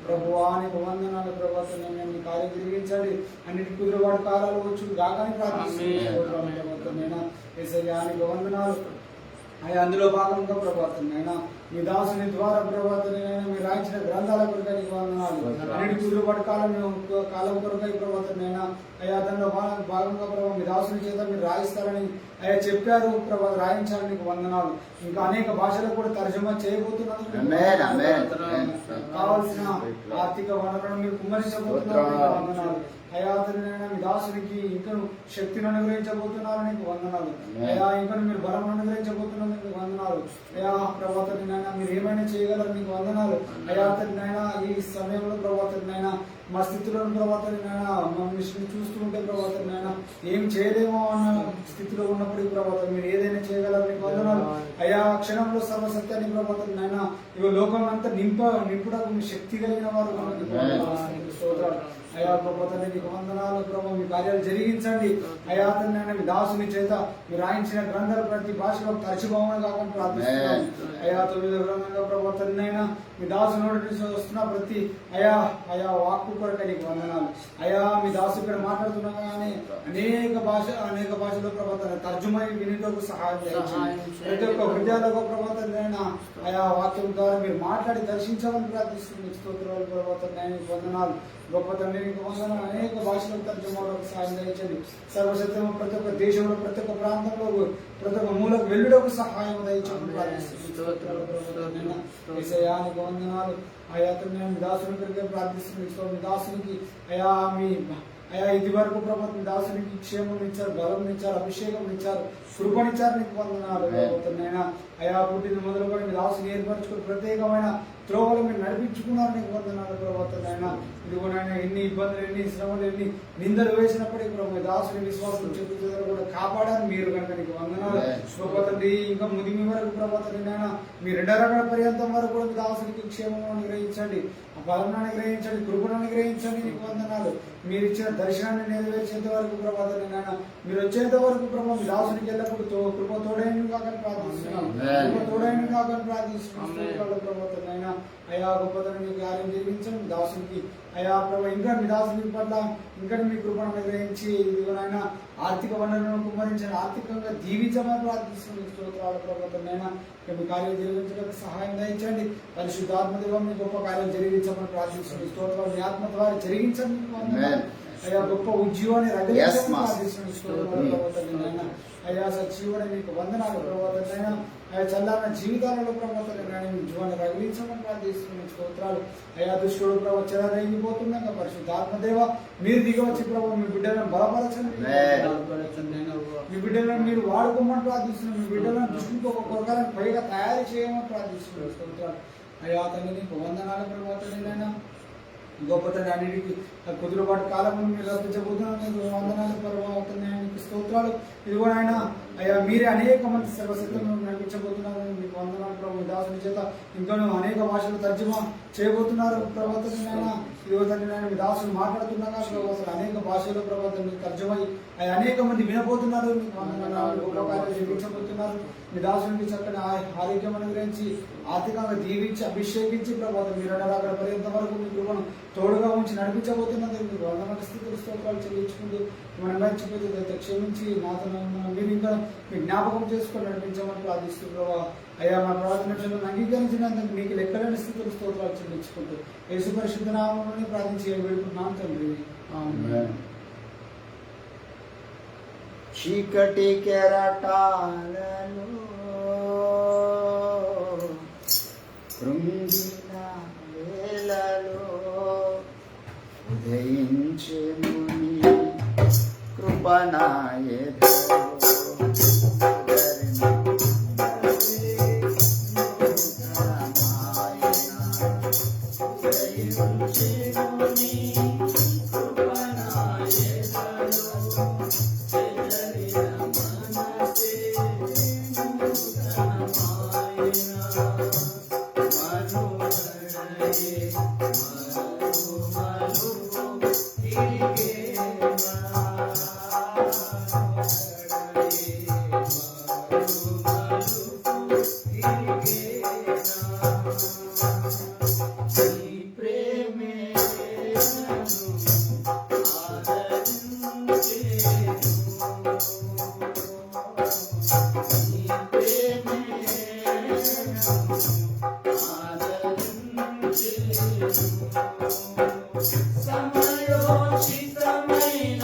ప్రభువా నీకు వందనాలు ప్రభాతనైనా. మీ కార్యం జరిగించండి, అన్నిటి కుదిరవాడు కాలాలు వచ్చు గాకాని ప్రార్థిస్తున్నాను. యేసయ్యా నీకు వందనాలు. అయ్యా అందులో భాగంగా ప్రభాతనైనా మీ దాసుని ద్వారా ప్రభాతనైనా మీరు రాయించిన గ్రంథాల కొరకై నీకు వందనాలు. అన్నిటి కుదురుబాటు కాలం కొరకై ప్రభాతనైనా. అయ్యా దానిలో భాగంగా ప్రభావ మీ దాసుని చేత మీరు రాయిస్తారని అయ్యా చెప్పారు ప్రభావ, రాయించాలని నీకు వందనాలు. ఇంకా అనేక భాషలకు కూడా తర్జుమా చేయబోతున్నారు. కావాల్సిన ఆర్థిక వనరులను మీరు కుమ్మరించబోతున్నారు, వందనాలు. అయా తండ్రినైనా మీ దాసునికి ఇంకా శక్తిని అనుగ్రహించబోతున్నారు, నీకు వందనాలు. అయా ఇంకా మీరు బలం అనుగ్రహించబోతున్నారు, నీకు వందనాలు. అయా ప్రభాతనైనా మీరు ఏమైనా చేయగలరు, నీకు వందనాలు. అయా తండ్రినైనా ఈ సమయంలో ప్రభాతనైనా మా స్థితిలో ప్రభాతనైనా మమ్మల్ని చూస్తూ ఉంటే ప్రభాతనైనా ఏం చేయలేమో అన్న స్థితిలో ఉన్నప్పుడు ప్రభాతం మీరు ఏదైనా చేయగలరు, నీకు వందనాలు. అయా క్షణంలో సర్వసత్యాన్ని ప్రభాతనైనా ఇవి లోకం అంతా నింపుడకు మీ శక్తి కలిగిన వారు స్తోత్రాలు. అయా ప్రభాతాన్ని నీకు వందనాలు ప్రభావ, మీ కార్యాలు జరిగించండి. అయా తండ్రి మీ దాసుని చేత మీరు రాయించిన గ్రంథాలు ప్రతి భాషలో తరచుభావన కాకుండా ప్రార్థిస్తున్నాను. అయా 9వ గ్రంథంగా ప్రభాతనైనా మీ దాసు నోటి నుంచి వస్తున్న ప్రతి అయా వాక్కు కొరకు నీకు వందనాలు. అయా మీ దాసు ఇక్కడ మాట్లాడుతున్నా కానీ అనేక భాషలో ప్రభాతం తర్జుమై వినిటకు సహాయం చేయండి. ప్రతి ఒక్క హృదయాలకు ప్రభాతనైనా అయా వాక్యం ద్వారా మీరు మాట్లాడి దర్శించాలని ప్రార్థిస్తుంది. స్తోత్రాలు ప్రభాతనైనా వందనాలు. గొప్ప తండ్రి నీకు వందనాలు. అనేక భాషలకు తర్జుమాలకు సహాయం దయచండి. సర్వసత్యము ప్రతి ఒక్క దేశంలో ప్రతి ఒక్క ప్రాంతంలో ప్రతి ఒక్క మూలకు వెళ్ళుటకు సహాయం దయచండి ప్రార్థిస్తున్నాను. వందనాలు. అయా తండ్రి మీ దాసుని కొరికే ప్రార్థిస్తున్నాను. మీ దాసునికి అయా ఇది వరకు ప్రభుత్వం మీ దాసునికి క్షేమం ఇచ్చారు, బలం ఇచ్చారు, అభిషేకం ఇచ్చారు, కృపనిచ్చారు, నీకు వందనాలు. అయా పుట్టిన మొదలుకొని మీ దాసుని ఏర్పరచుకుని ప్రత్యేకమైన త్రోవలు మీరు నడిపించుకున్నారు, నీకు వందనాలు ప్రభుత్వం. ఇదిగోనైనా ఎన్ని ఇబ్బందులు, ఎన్ని శ్రమలు, ఎన్ని నిందలు వేసినప్పటికీ ప్రభు దాసుని విశ్వాసం చెప్పుతూ కూడా కాపాడారు మీరు కనుక నీకు వందనాలు. ప్రభుత్వం ఇంకా ముదిమి వరకు ప్రభుత్వం మీ 2వ రకడ పర్యంతం వరకు కూడా మీ దాసునికి క్షేమం అనుగ్రహించండి, బలం అనుగ్రహించండి, కృపను అనుగ్రహించండి, నీకు వందనాలు. మీరు ఇచ్చిన దర్శనాన్ని నెరవేర్చేంత వరకు ప్రభావం మీరు వచ్చేంత వరకు ప్రభావం మీ దాసునికి ఎల్లప్పుడు కృప తోడైన కాకని ప్రార్థిస్తున్నాం. కృప తోడైన కాకని ప్రార్థిస్తున్నాం. స్తోత్రాలు ప్రభు తండ్రి. అయా గొప్పతనం మీ కార్యం జరిగించండి మీ దాసునికి. అయా ప్రభు ఇంకా మీ దాసుని పట్ల ఇంకా మీ కృపను అనుగ్రహించి ఇదిగోనైనా ఆర్థిక వనరులను కుమ్మరించండి, ఆర్థికంగా దీవించమని ప్రార్థిస్తున్నాం. స్తోత్రాలు ప్రభు తండ్రి. మీ కార్యం జరిగించడానికి సహాయం దయచండి. పరిశుద్ధాత్మ దేవం మీ గొప్ప కార్యం జరిగించమని ప్రార్థిస్తున్నాం. స్తోత్రాలు మీ ఆత్మ ద్వారా జరిగించండి. అయ్యా గొప్ప ఉద్యోగాన్ని రగిలించమని ప్రార్థిస్తున్నాం. స్తోత్రాలు ప్రభు తండ్రి. అయ్యా సజీవుని మీకు వందనాలు ప్రభు తండ్రి. అయ్యా చల్లారిన జీవితాలలో ప్రభు తండ్రి మీ జీవాన్ని రగిలించమని ప్రార్థిస్తున్నాం. స్తోత్రాలు. అయ్యా దుష్టుడు ప్రభు చెలరేగిపోతున్నాక పరిశుద్ధాత్మదేవ మీరు దిగవచ్చి ప్రభు మీ బిడ్డలను బలపరచండి. మీ బిడ్డలను మీరు వాడుకోమని ప్రార్థిస్తున్నాం. మీ బిడ్డలను దుష్టునికి ఒక కొరకాలను పైగా తయారు చేయమని ప్రార్థిస్తున్నాం. స్తోత్రాలు. అయ్యా తండ్రి నీకు వందనాలు ప్రభు తండ్రి. గొప్ప తండ్రి అన్నిటికీ కుదురుబాటు కాలం మీరు రప్పించబోతున్నాను. వందనాలు పరమాత్మకి స్తోత్రాలు. ఇది కూడా ఆయన అయ్యా మీరే అనేక మంది సర్వశక్తులను నడిపించబోతున్నారు. మీకు వందనాలు ప్రభు. దాసుని చేత ఇంకా అనేక భాషలు తర్జుమా చేయబోతున్నారు ప్రవర్తన. ఇదిగో తండ్రి నాయన మీ దాసులు మాట్లాడుతున్నాగా ప్రభావం అనేక భాషల్లో ప్రభావం తర్జమై అనేక మంది వినబోతున్నారు. మీకు వందనాలు. గొప్ప కార్యాలు జరిగించబోతున్నారు. మీ దాసునికి చక్కని ఆరోగ్యం అనుగ్రహించి ఆర్థికంగా దీవించి అభిషేకించి ప్రభావం మీరు అక్కడ పర్యంత వరకు మీ కృపను తోడుగా ఉంచి నడిపించబోతున్నది. మీరు వందనాలు స్థితులు స్తోత్రాలు చెల్లించుకుంటూ మనం మర్చిపోతే క్షమించి నాతో మీరు ఇంకా మీ జ్ఞాపకం చేసుకొని నడిపించమని ప్రార్థిస్తూ ప్రభావ. అయ్యా మా ప్రార్థన అంగీకరించినందుకు మీకు లెక్కలేని స్థితులు స్తోత్రాలు చెల్లించుకుంటూ యేసు పరిశుద్ధ నామములోనే ప్రార్థించి వేడుకుంటున్నాం తండ్రి. ఆమేన్. చీకటి కెరటాలను కృంగిన వేళలో ఉదయించెను నీ కృపణాయదో సమయోచితమైన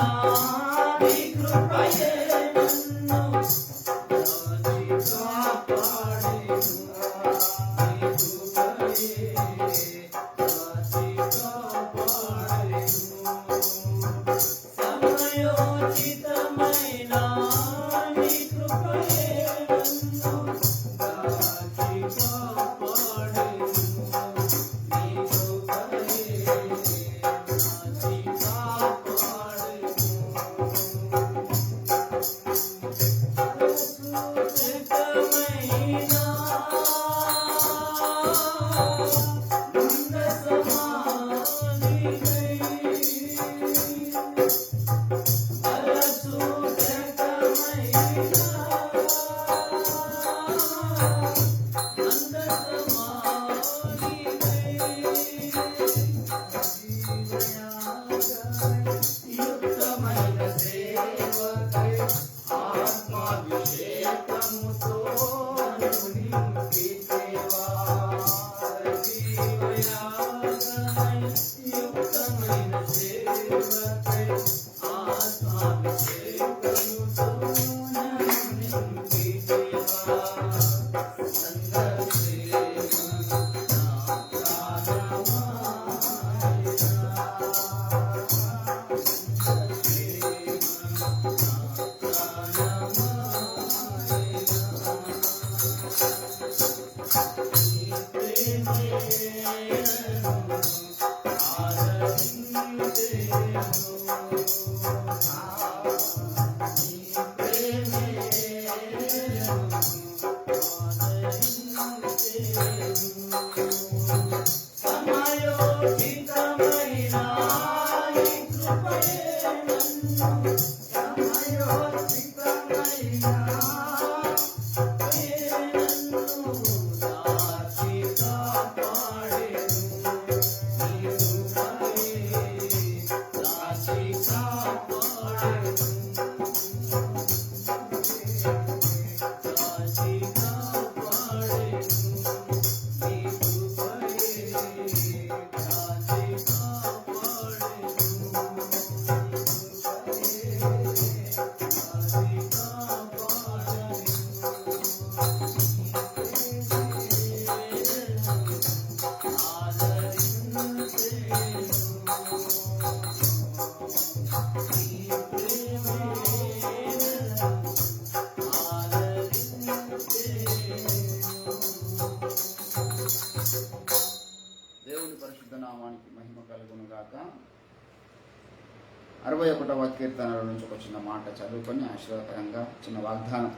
గాక. 61వ కీర్తనల నుంచి ఒక చిన్న మాట చదువుకొని ఆశీర్వాదకరంగా చిన్న వాగ్దానం,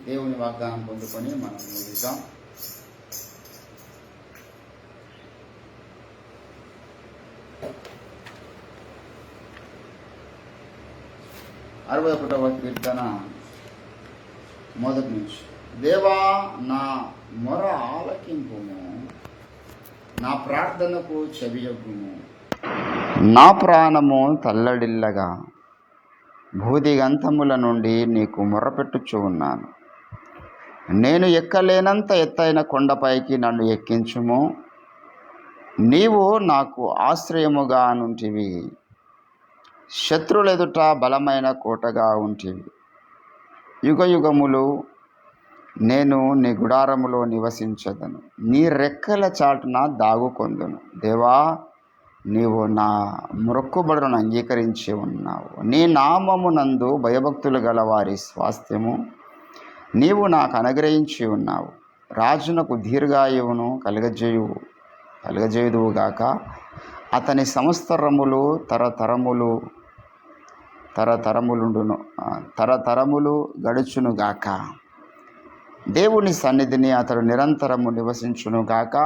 దేవుని వాగ్దానం పొందుకొని మనం ముగిద్దాం. అరవై కీర్తన మొదటి నుంచి. దేవా, నా మొర ఆలకింపుము, నా ప్రార్థనకు చెవియొగ్గుము. నా ప్రాణము తల్లడిల్లగా భూదిగంతముల నుండి నీకు మొర్రపెట్టుచు ఉన్నాను. నేను ఎక్కలేనంత ఎత్తైన కొండపైకి నన్ను ఎక్కించుము. నీవు నాకు ఆశ్రయముగా నుంటివి, శత్రులెదుట బలమైన కోటగా ఉంటివి. యుగయుగములు నేను నీ గుడారములో నివసించదను, నీ రెక్కల చాటున దాగుకొందును. దేవా, నీవు నా మొక్కుబడులను అంగీకరించి ఉన్నావు. నీ నామమునందు భయభక్తులు గల వారి స్వాస్థ్యము నీవు నాకు అనుగ్రహించి ఉన్నావు. రాజునకు దీర్ఘాయువును కలుగజేయుదువుగాక. అతని సంవత్సరములు తరతరములు గడుచునుగాక. దేవుని సన్నిధిని అతడు నిరంతరము నివసించునుగాక.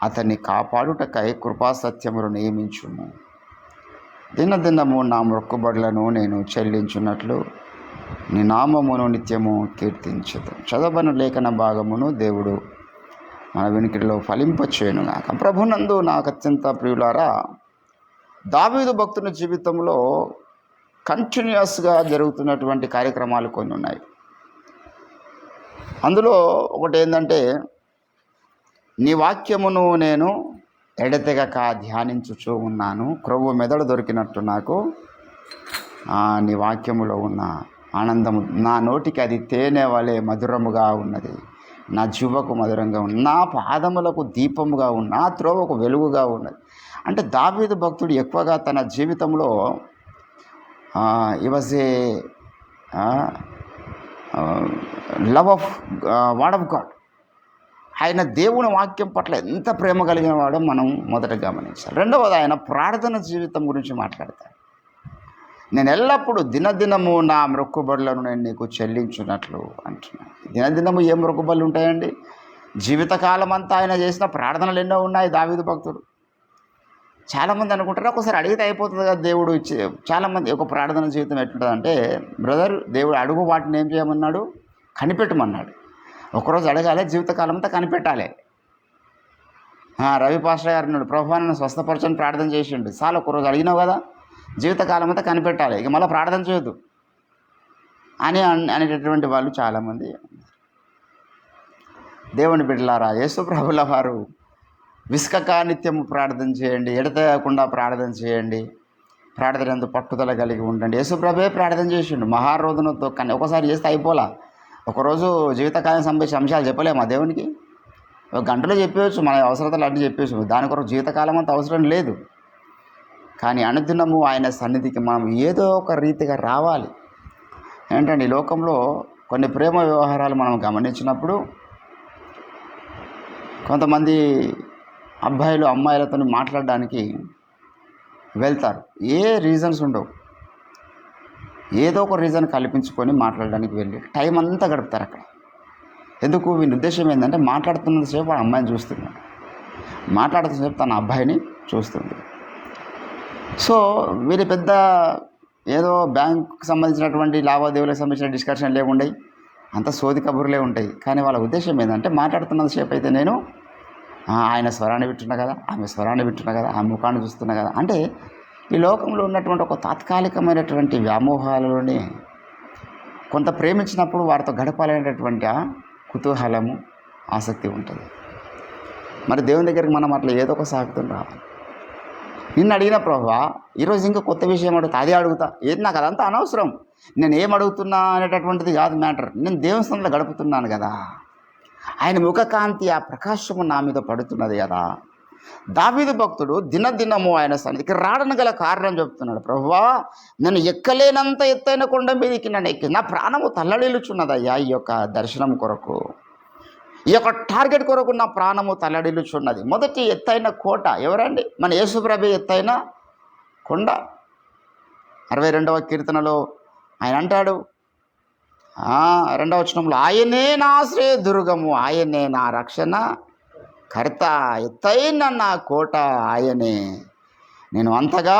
అతన్ని కాపాడుటకై కృపాసత్యములు నియమించుము. దినదినము నా మొక్కుబడులను నేను చెల్లించున్నట్లు నీ నామమును నిత్యము కీర్తించదు. చదవని లేఖన భాగమును దేవుడు మన వినికిడిలో ఫలింపచేయునుగాక. ప్రభునందు నాకు అత్యంత ప్రియులారా, దావీదు భక్తుని జీవితంలో కంటిన్యూస్గా జరుగుతున్నటువంటి కార్యక్రమాలు కొన్ని ఉన్నాయి. అందులో ఒకటి ఏంటంటే, నీ వాక్యమును నేను ఎడతెగక ధ్యానించుచూ ఉన్నాను. క్రొవ్వు మెదడు దొరికినట్టు నాకు నీ వాక్యములో ఉన్న ఆనందము, నా నోటికి అది తేనె వలె మధురముగా ఉన్నది, నా జీవకు మధురంగా ఉన్నది, నా పాదములకు దీపముగా ఉన్న, నా త్రోవకు వెలుగుగా ఉన్నది. అంటే దావీదు భక్తుడు ఎక్కువగా తన జీవితంలో was a love of word of God. ఆయన దేవుని వాక్యం పట్ల ఎంత ప్రేమ కలిగిన వాడో మనం మొదట గమనించాలి. రెండవది, ఆయన ప్రార్థన జీవితం గురించి మాట్లాడతాడు. నేను ఎల్లప్పుడూ దినదినము నా మొక్కుబడులను నేను నీకు చెల్లించున్నట్లు అంటున్నాను. దినదినము ఏ మొక్కుబడులు ఉంటాయండి? జీవితకాలం అంతా ఆయన చేసిన ప్రార్థనలు ఎన్నో ఉన్నాయి దావీదు భక్తుడు. చాలామంది అనుకుంటారు ఒకసారి అడిగితే అయిపోతుంది కదా దేవుడు ఇచ్చే. చాలామంది ఒక ప్రార్థన జీవితం ఎట్లుంటుందంటే, బ్రదర్, దేవుడు అడుగు వాటిని ఏం చేయమన్నాడు? కనిపెట్టమన్నాడు. ఒకరోజు అడగాలి, జీవితకాలం అంతా కనిపెట్టాలి. రవి పాస్టర్ గారు ఉన్నాడు, ప్రభువా నన్ను స్వస్థపరచని ప్రార్థన చేసిండు, చాలు ఒకరోజు అడిగినావు కదా, జీవితకాలం అంతా కనిపెట్టాలి, ఇక మళ్ళీ ప్రార్థన చేయొద్దు అనేటటువంటి వాళ్ళు చాలామంది. దేవుని బిడ్డలారా, యేసు ప్రభుల వారు విసుకక నిత్యము ప్రార్థన చేయండి, ఎడతెగకుండా ప్రార్థన చేయండి, ప్రార్థన ఎందు పట్టుదల కలిగి ఉండండి. యేసు ప్రభువే ప్రార్థన చేసిండు మహారోధనతో. కానీ ఒకసారి చేస్తే అయిపోలా. ఒకరోజు జీవితకాలం సంబంధించిన అంశాలు చెప్పలేమా దేవునికి? ఒక గంటలో చెప్పేవచ్చు, మన అవసరతలు అన్నీ చెప్పేవచ్చు. దాని కొరకు జీవితకాలం అంత అవసరం లేదు. కానీ అనుదినము ఆయన సన్నిధికి మనం ఏదో ఒక రీతిగా రావాలి. ఏంటంటే, ఈ లోకంలో కొన్ని ప్రేమ వ్యవహారాలు మనం గమనించినప్పుడు కొంతమంది అబ్బాయిలు అమ్మాయిలతో మాట్లాడడానికి వెళ్తారు. ఏ రీజన్స్ ఉండవు, ఏదో ఒక రీజన్ కల్పించుకొని మాట్లాడడానికి వెళ్ళి టైం అంతా గడుపుతారు అక్కడ. ఎందుకు? వీని ఉద్దేశం ఏంటంటే, మాట్లాడుతున్నంతసేపు ఆ అమ్మాయిని చూస్తున్నాడు, మాట్లాడుతున్నసేపు తన అబ్బాయిని చూస్తుంది. సో వీరి పెద్ద ఏదో బ్యాంకుకి సంబంధించినటువంటి లావాదేవీలకు సంబంధించిన డిస్కషన్లు ఏముండయి, అంత సోది కబుర్లే ఉంటాయి. కానీ వాళ్ళ ఉద్దేశం ఏంటంటే, మాట్లాడుతున్నంతసేపు అయితే నేను ఆయన స్వరాన్ని వింటున్నా కదా, ఆమె స్వరాన్ని వింటున్నా కదా, ఆ ముఖాన్ని చూస్తున్నా కదా. అంటే ఈ లోకంలో ఉన్నటువంటి ఒక తాత్కాలికమైనటువంటి వ్యామోహాలలోనే కొంత ప్రేమించినప్పుడు వారితో గడపాలనేటటువంటి కుతూహలము, ఆసక్తి ఉంటుంది. మరి దేవుని దగ్గరికి మనం అట్లా ఏదో ఒక సాగుతుంది రావాలి. నిన్ను అడిగిన ప్రభువా, ఈరోజు ఇంకా కొత్త విషయం అడుగుతా, అదే అడుగుతా, ఏది నాకు అదంతా అనవసరం, నేను ఏం అడుగుతున్నా అనేటటువంటిది కాదు మ్యాటర్. నేను దేవుని స్థలంలో గడుపుతున్నాను కదా, ఆయన ముఖకాంతి, ఆ ప్రకాశము నా మీద పడుతున్నది కదా. దావీదు భక్తుడు దినదినము ఆయన సన్నిధికి రావడానికి గల కారణం చెప్తున్నాడు. ప్రభువా, నేను ఎక్కలేనంత ఎత్తైన కొండ మీదకి నన్ను ఎక్కి నా ప్రాణము తల్లడిల్లుచున్నదయ్యా ఈ యొక్క దర్శనం కొరకు. ఈ యొక్క టార్గెట్ కొరకు నా ప్రాణము తల్లడిల్లుచున్నది. మొదటి ఎత్తైన కోట ఎవరండి? మన యేసుప్రభు ఎత్తైన కొండ. 62వ కీర్తనలో ఆయన అంటాడు, 2వ వచనంలో, ఆయనే నా ఆశ్రయ దుర్గము, ఆయనే నా రక్షణ కర్త, ఎత్తైన నా కోట ఆయనే, నేను అంతగా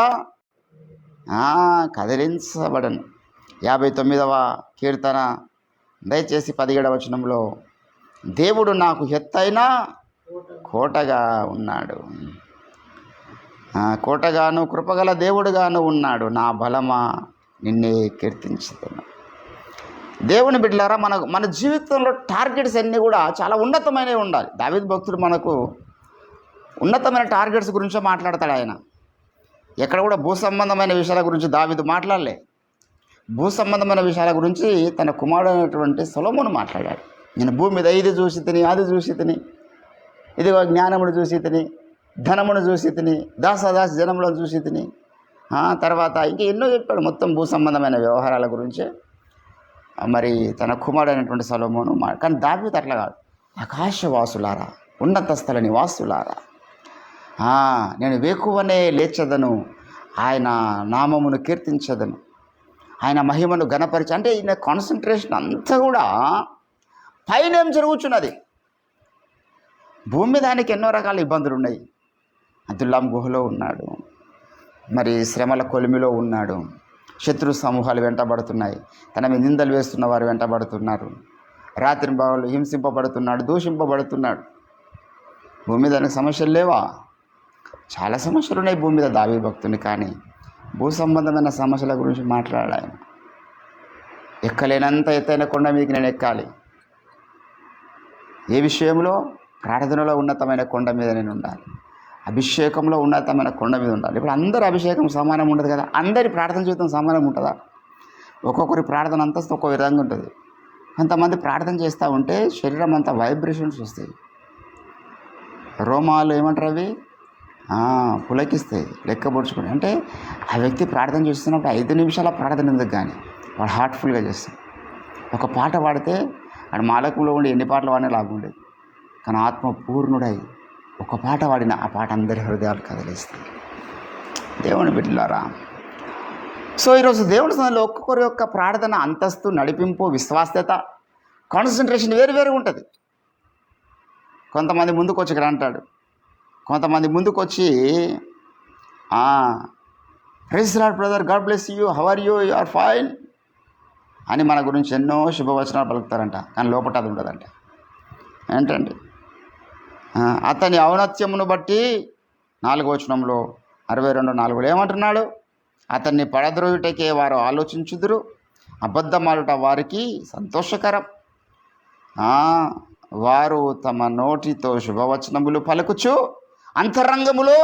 కదిలించబడను. 59వ కీర్తన దయచేసి 17వ వచనంలో, దేవుడు నాకు ఎత్తైన కోటగా ఉన్నాడు, కోటగాను కృపగల దేవుడుగాను ఉన్నాడు, నా బలమా నిన్నే కీర్తించుతాను. దేవుని బిడ్డలారా, మన జీవితంలో టార్గెట్స్ అన్నీ కూడా చాలా ఉన్నతమైనవి ఉండాలి. దావీదు భక్తుడు మనకు ఉన్నతమైన టార్గెట్స్ గురించే మాట్లాడతాడు. ఆయన ఎక్కడ కూడా భూ సంబంధమైన విషయాల గురించి దావీదు మాట్లాడలే. భూ సంబంధమైన విషయాల గురించి తన కుమారుడైనటువంటి సొలొమోను మాట్లాడాడు. నేను భూమి మీద ఇది చూసి తిని, అది చూసి తిని, ఇదిగో జ్ఞానమును చూసి తిని, ధనమును చూసి తిని, దాసదాసి జనములను చూసి తిని, తర్వాత ఇంకా ఎన్నో చెప్పాడు. మొత్తం భూ సంబంధమైన వ్యవహారాల గురించే మరి తన కుమారుడైనటువంటి సొలొమోను కానీ దావీదు అట్లా కాదు. ఆకాశవాసులారా, ఉన్నత స్థల నివాసులారా, నేను వేకువనే లేచదను, ఆయన నామమును కీర్తించదను, ఆయన మహిమను ఘనపరిచి. అంటే ఈయన కాన్సన్ట్రేషన్ అంతా కూడా పైన ఏం జరుగుతున్నది. భూమి మీద ఆయనకి ఎన్నో రకాల ఇబ్బందులు ఉన్నాయి. అదుల్లాం గుహలో ఉన్నాడు, మరి శ్రమల కొలిమిలో ఉన్నాడు, శత్రు సమూహాలు వెంటబడుతున్నాయి, తన మీద నిందలు వేస్తున్న వారు వెంటబడుతున్నారు, రాత్రి భావాలు హింసింపబడుతున్నాడు, దూషింపబడుతున్నాడు. భూమి మీద ఆయనకు సమస్యలు లేవా? చాలా సమస్యలు ఉన్నాయి భూమి మీద దావీదు భక్తుని. కానీ భూ సంబంధమైన సమస్యల గురించి మాట్లాడాలి ఆయన. ఎక్కలేనంత ఎత్తైన కొండ మీదకి నేను ఎక్కాలి. ఏ విషయంలో? ప్రార్థనలో ఉన్నతమైన కొండ మీద నేను ఉండాలి, అభిషేకంలో ఉన్నతమైన కొండ మీద ఉండాలి. ఇప్పుడు అందరి అభిషేకం సమానం ఉండదు కదా, అందరి ప్రార్థన జీవితం సమానం ఉంటుందా? ఒక్కొక్కరి ప్రార్థన అంతస్తు ఒక్కో విధంగా ఉంటుంది. కొంతమంది ప్రార్థన చేస్తూ ఉంటే శరీరం అంతా వైబ్రేషన్స్ వస్తాయి, రోమాలు ఏమంటారు అవి పులకిస్తాయి, లెక్క పొడుచుకుని. అంటే ఆ వ్యక్తి ప్రార్థన చేస్తున్నప్పుడు 5 నిమిషాల ప్రార్థన ఎందుకు కానీ వాడు హార్ట్ఫుల్గా చేస్తాడు. ఒక పాట పాడితే వాడు మాలకంలో ఉండి ఎన్ని పాటలు వాడినా లాభం ఉండేది. కానీ ఆత్మ పూర్ణుడై ఒక పాట పాడిన ఆ పాట అందరి హృదయాలు కదిలిస్తుంది. దేవుని బిడ్డలారా, సో ఈరోజు దేవుని సన్నిధిలో ఒక్కొక్కరి యొక్క ప్రార్థన అంతస్తు, నడిపింపు, విశ్వాస్యత, కాన్సన్ట్రేషన్ వేరు ఉంటుంది. కొంతమంది ముందుకు వచ్చి ఇక్కడ అంటాడు, కొంతమంది ముందుకు వచ్చి praise lord brother, god bless you, how are you, you are fine అని మన గురించి ఎన్నో శుభవచనాలు పలుకుతారంట. కానీ లోపట అది ఉండదంట. ఏంటండి? అతని ఔన్నత్యమును బట్టి 4వ వచనంలో 62:4 ఏమంటున్నాడు? అతన్ని పడద్రోయుటకే వారు ఆలోచించుదురు, అబద్ధమాడుట వారికి సంతోషకరం, వారు తమ నోటితో శుభవచనములు పలుకుచు అంతరంగములో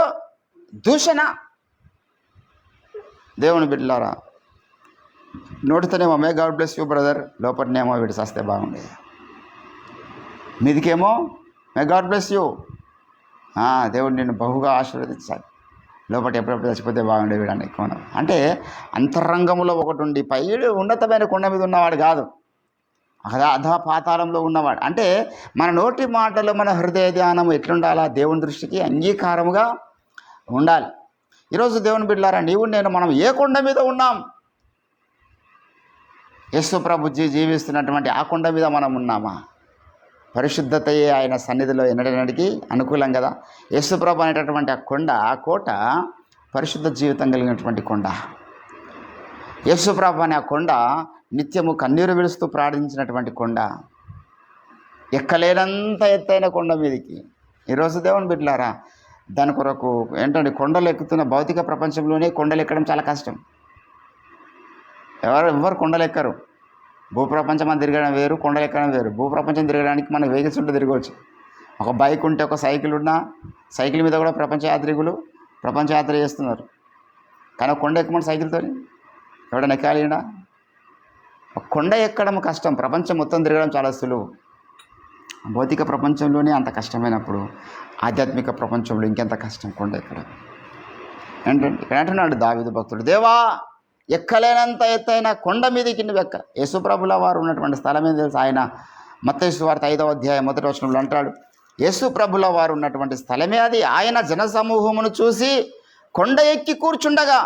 దూషణ. దేవుని బిడ్డలారా, నోటితోనేమో may God bless you brother, లోపలనేమో వీడు సస్తే బాగుండేది, మీదికేమో మే గాడ్ బ్లెస్ యూ, దేవుడు నిన్ను బహుగా ఆశీర్వదించాలి, లోపల ఎప్పుడెప్పుడు చచ్చిపోతే బాగుండే వీడు అని ఎక్కువ. అంటే అంతరంగంలో ఒకటి ఉండి పైడు ఉన్నతమైన కొండ మీద ఉన్నవాడు కాదు, అధా పాతాళంలో ఉన్నవాడు. అంటే మన నోటి మాటలు, మన హృదయ ధ్యానం ఎట్లుండాలా? దేవుని దృష్టికి అంగీకారముగా ఉండాలి. ఈరోజు దేవుని బిడ్డలారా, నీవు నేను మనం ఏ కొండ మీద ఉన్నాం? యేసు ప్రభు జీవిస్తున్నటువంటి ఆ కొండ మీద మనం ఉన్నామా? పరిశుద్ధతయే ఆయన సన్నిధిలో ఎన్నడనడికి అనుకూలం కదా. యేసు ప్రభు అనేటటువంటి ఆ కొండ, ఆ కోట పరిశుద్ధ జీవితం కలిగినటువంటి కొండ. యేసు ప్రభు అనే ఆ కొండ నిత్యము కన్నీరు విడుస్తూ ప్రార్థించినటువంటి కొండ, ఎక్కలేనంత ఎత్తైన కొండ మీదికి. ఈరోజు దేవుని బిడ్డలారా, దాని కొరకు ఏంటంటే కొండలు ఎక్కుతున్న భౌతిక ప్రపంచంలోనే కొండలు ఎక్కడం చాలా కష్టం. ఎవరు కొండలు ఎక్కరు. భూప్రపంచం అని తిరగడం వేరు, కొండలు ఎక్కడం వేరు. భూప్రపంచం తిరగడానికి మన వెహికల్స్ ఉంటే తిరగవచ్చు. ఒక బైక్ ఉంటే, ఒక సైకిల్ ఉన్నా, సైకిల్ మీద కూడా ప్రపంచయాత్రికులు ప్రపంచయాత్ర చేస్తున్నారు. కానీ కొండ ఎక్కమని సైకిల్తో ఎవడన్నా ఎక్కాలి? ఒక కొండ ఎక్కడం కష్టం, ప్రపంచం మొత్తం తిరగడం చాలా సులువు. భౌతిక ప్రపంచంలోనే అంత కష్టమైనప్పుడు ఆధ్యాత్మిక ప్రపంచంలో ఇంకెంత కష్టం కొండ ఎక్కడం. ఏంటంటే ఇక్కడ అంటున్నాడు దావీదు భక్తుడు, దేవా ఎక్కలేనంత ఎత్తైన కొండ మీదకి నువ్వు ఎక్క. యేసుప్రభుల వారు ఉన్నటువంటి స్థలం ఏం తెలుసు? ఆయన మత్తయి సువార్త 5వ అధ్యాయం 1వ వచనంలో అంటాడు, యేసు ప్రభుల వారు ఉన్నటువంటి స్థలమే అది. ఆయన జనసమూహమును చూసి కొండ ఎక్కి కూర్చుండగా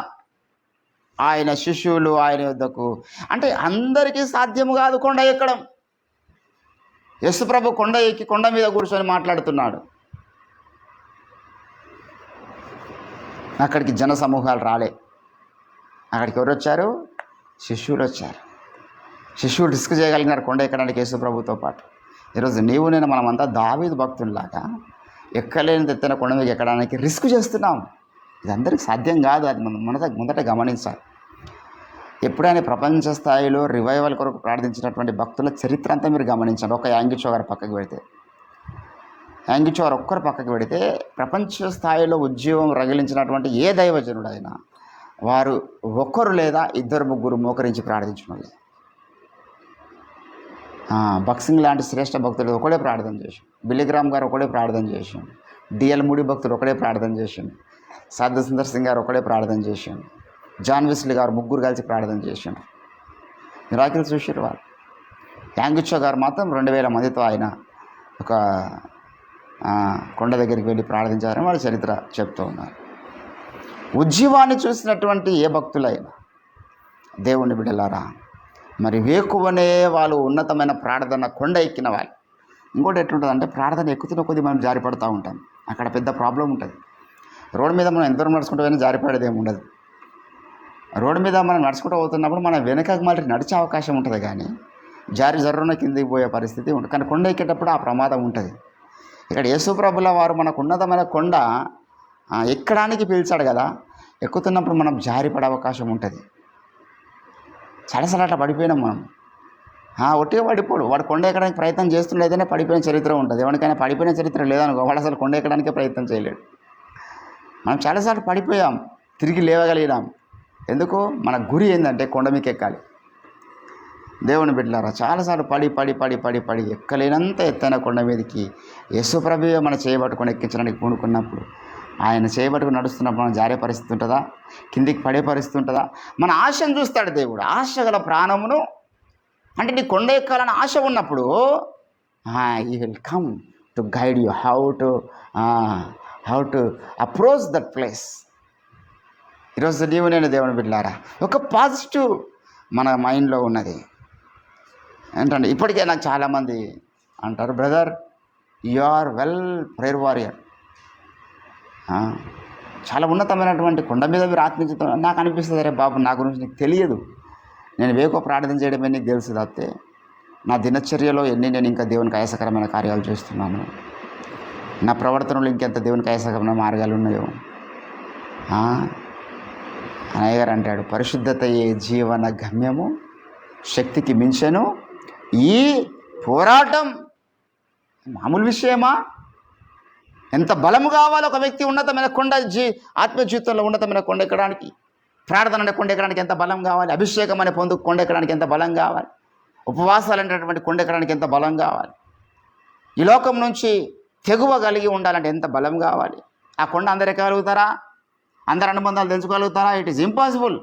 ఆయన శిష్యులు ఆయన యొద్దకు, అంటే అందరికీ సాధ్యము కాదు కొండ ఎక్కడం. యేసు ప్రభు కొండ ఎక్కి కొండ మీద కూర్చొని మాట్లాడుతున్నాడు. అక్కడికి జన సమూహాలు రాలే. అక్కడికి ఎవరు వచ్చారు? శిష్యులు వచ్చారు. శిష్యులు రిస్క్ చేయగలిగినారు కొండ ఎక్కడానికి యేసు ప్రభుతో పాటు. ఈరోజు నీవు నేను మనమంతా దావీదు భక్తుల్లాగా ఎక్కలేని ఎత్తిన కొండ మీద ఎక్కడానికి రిస్క్ చేస్తున్నాం. ఇది అందరికీ సాధ్యం కాదు. అది మొదట గమనించాలి. ఎప్పుడైనా ప్రపంచ స్థాయిలో రివైవల్ కొరకు ప్రార్థించినటువంటి భక్తుల చరిత్ర అంతా మీరు గమనించండి. ఒక యాంగిచో గారు పక్కకు పెడితే, యాంగిచో గారు ఒక్కరు పక్కకు పెడితే, ప్రపంచ స్థాయిలో ఉద్యోగం రగిలించినటువంటి ఏ దైవజనుడైనా వారు ఒక్కరు లేదా ఇద్దరు ముగ్గురు మోకరించి ప్రార్థించడం లేదు. బక్సింగ్ లాంటి శ్రేష్ఠ భక్తులు ఒకడే ప్రార్థన చేశాం. బిల్లిగ్రామ్ గారు ఒకడే ప్రార్థన చేశాం. డిఎల్ మూడి భక్తులు ఒకడే ప్రార్థన చేశాం. సాధు సుందర్ సింగ్ గారు ఒకడే ప్రార్థన చేశాం. జాన్ వెస్లీ గారు ముగ్గురు కలిసి ప్రార్థన చేశాం. మిరాకిల్స్ చూసారు వాళ్ళు. యాంగిచో గారు మాత్రం 2000 మందితో ఆయన ఒక కొండ దగ్గరికి వెళ్ళి ప్రార్థించారని వాళ్ళ చరిత్ర చెప్తూ ఉన్నారు. ఉజ్జీవాన్ని చూసినటువంటి ఏ భక్తులైనా దేవుని బిడ్డలారా, మరి వేకువనే వాళ్ళు ఉన్నతమైన ప్రార్థన కొండ ఎక్కిన వాళ్ళు. ఇంకోటి ఎట్లుంటుందంటే, ప్రార్థన ఎక్కుతున్న కొద్దీ మనం జారిపడుతూ ఉంటాం. అక్కడ పెద్ద ప్రాబ్లం ఉంటుంది. రోడ్డు మీద మనం ఎంతవరకు నడుచుకుంటూ పోయినా జారిపడేది ఏమి ఉండదు. రోడ్డు మీద మనం నడుచుకుంటూ పోతున్నప్పుడు మనం వెనకకు మళ్ళీ నడిచే అవకాశం ఉంటుంది, కానీ జర్రున కిందికి పోయే పరిస్థితి ఉంటుంది. కానీ కొండ ఎక్కేటప్పుడు ఆ ప్రమాదం ఉంటుంది. ఇక్కడ యేసు ప్రభుల వారు మనకు ఉన్నతమైన కొండ ఎక్కడానికి పిలిచాడు కదా, ఎక్కుతున్నప్పుడు మనం జారిపడే అవకాశం ఉంటుంది. చాలాసార్లు అట్లా పడిపోయినాం మనం. ఒట్టిగా పడిపోడు. వాడు కొండ ఎక్కడానికి ప్రయత్నం చేస్తుండేదనే పడిపోయిన చరిత్ర ఉంటుంది. ఎవరికైనా పడిపోయిన చరిత్ర లేదనుకో, వాడు అసలు కొండ ఎక్కడానికే ప్రయత్నం చేయలేడు. మనం చాలాసార్లు పడిపోయాం, తిరిగి లేవగలిగినాం. ఎందుకు? మన గురి ఏంటంటే కొండ మీకు ఎక్కాలి. దేవుని బిడ్డలారా, చాలాసార్లు పడి పడి పడి పడి పడి ఎక్కలేనంత ఎత్తైన కొండ మీదకి యేసు ప్రభువే మన చేయబట్టుకొని ఎక్కించడానికి పూనుకున్నప్పుడు, ఆయన చేయబట్టుకుని నడుస్తున్నప్పుడు మనం జారే పరిస్థితి ఉంటుందా? కిందికి పడే పరిస్థితి ఉంటుందా? మన ఆశను చూస్తాడు దేవుడు. ఆశ గల ప్రాణమును, అంటే నీ కొండ ఎక్కాలని ఆశ ఉన్నప్పుడు he will come to guide you how to approach that place. ఈరోజు నీవు నేను దేవుని బిడ్డలారా, ఒక పాజిటివ్ మన మైండ్లో ఉన్నది ఏంటంటే, ఇప్పటికే నాకు చాలామంది అంటారు, brother you are well prayer warrior, చాలా ఉన్నతమైనటువంటి కొండ మీద మీరు ఆత్మీయత. నాకు అనిపిస్తుంది, అరే బాబు, నా గురించి నీకు తెలియదు. నేను వేకో ప్రార్థన చేయడమే నీకు తెలుసు తప్పితే నా దినచర్యలో నేను ఇంకా దేవునికి ఆయాసకరమైన కార్యాలు చేస్తున్నాను. నా ప్రవర్తనలో ఇంకెంత దేవునికి ఆయాసకరమైన మార్గాలు ఉన్నాయో. అన్నయ్య గారు అంటాడు, పరిశుద్ధతయే జీవన గమ్యము, శక్తికి మించెను ఈ పోరాటం. మామూలు విషయమా? ఎంత బలము కావాలి ఒక వ్యక్తి ఉన్నతమైన కొండ ఆత్మీయ జీవితంలో ఉన్నతమైన కొండ ఎక్కడానికి, ప్రార్థన అనే కొండ ఎక్కడానికి ఎంత బలం కావాలి, అభిషేకం అనే పొందుకు కొండ ఎక్కడానికి ఎంత బలం కావాలి, ఉపవాసాలు అనేటటువంటి కొండ ఎక్కడానికి ఎంత బలం కావాలి, ఈ లోకం నుంచి తెగువ కలిగి ఉండాలంటే ఎంత బలం కావాలి. ఆ కొండ అందరు ఎక్కగలుగుతారా? అందరు అనుబంధాలు తెంచుకోగలుగుతారా? It is impossible.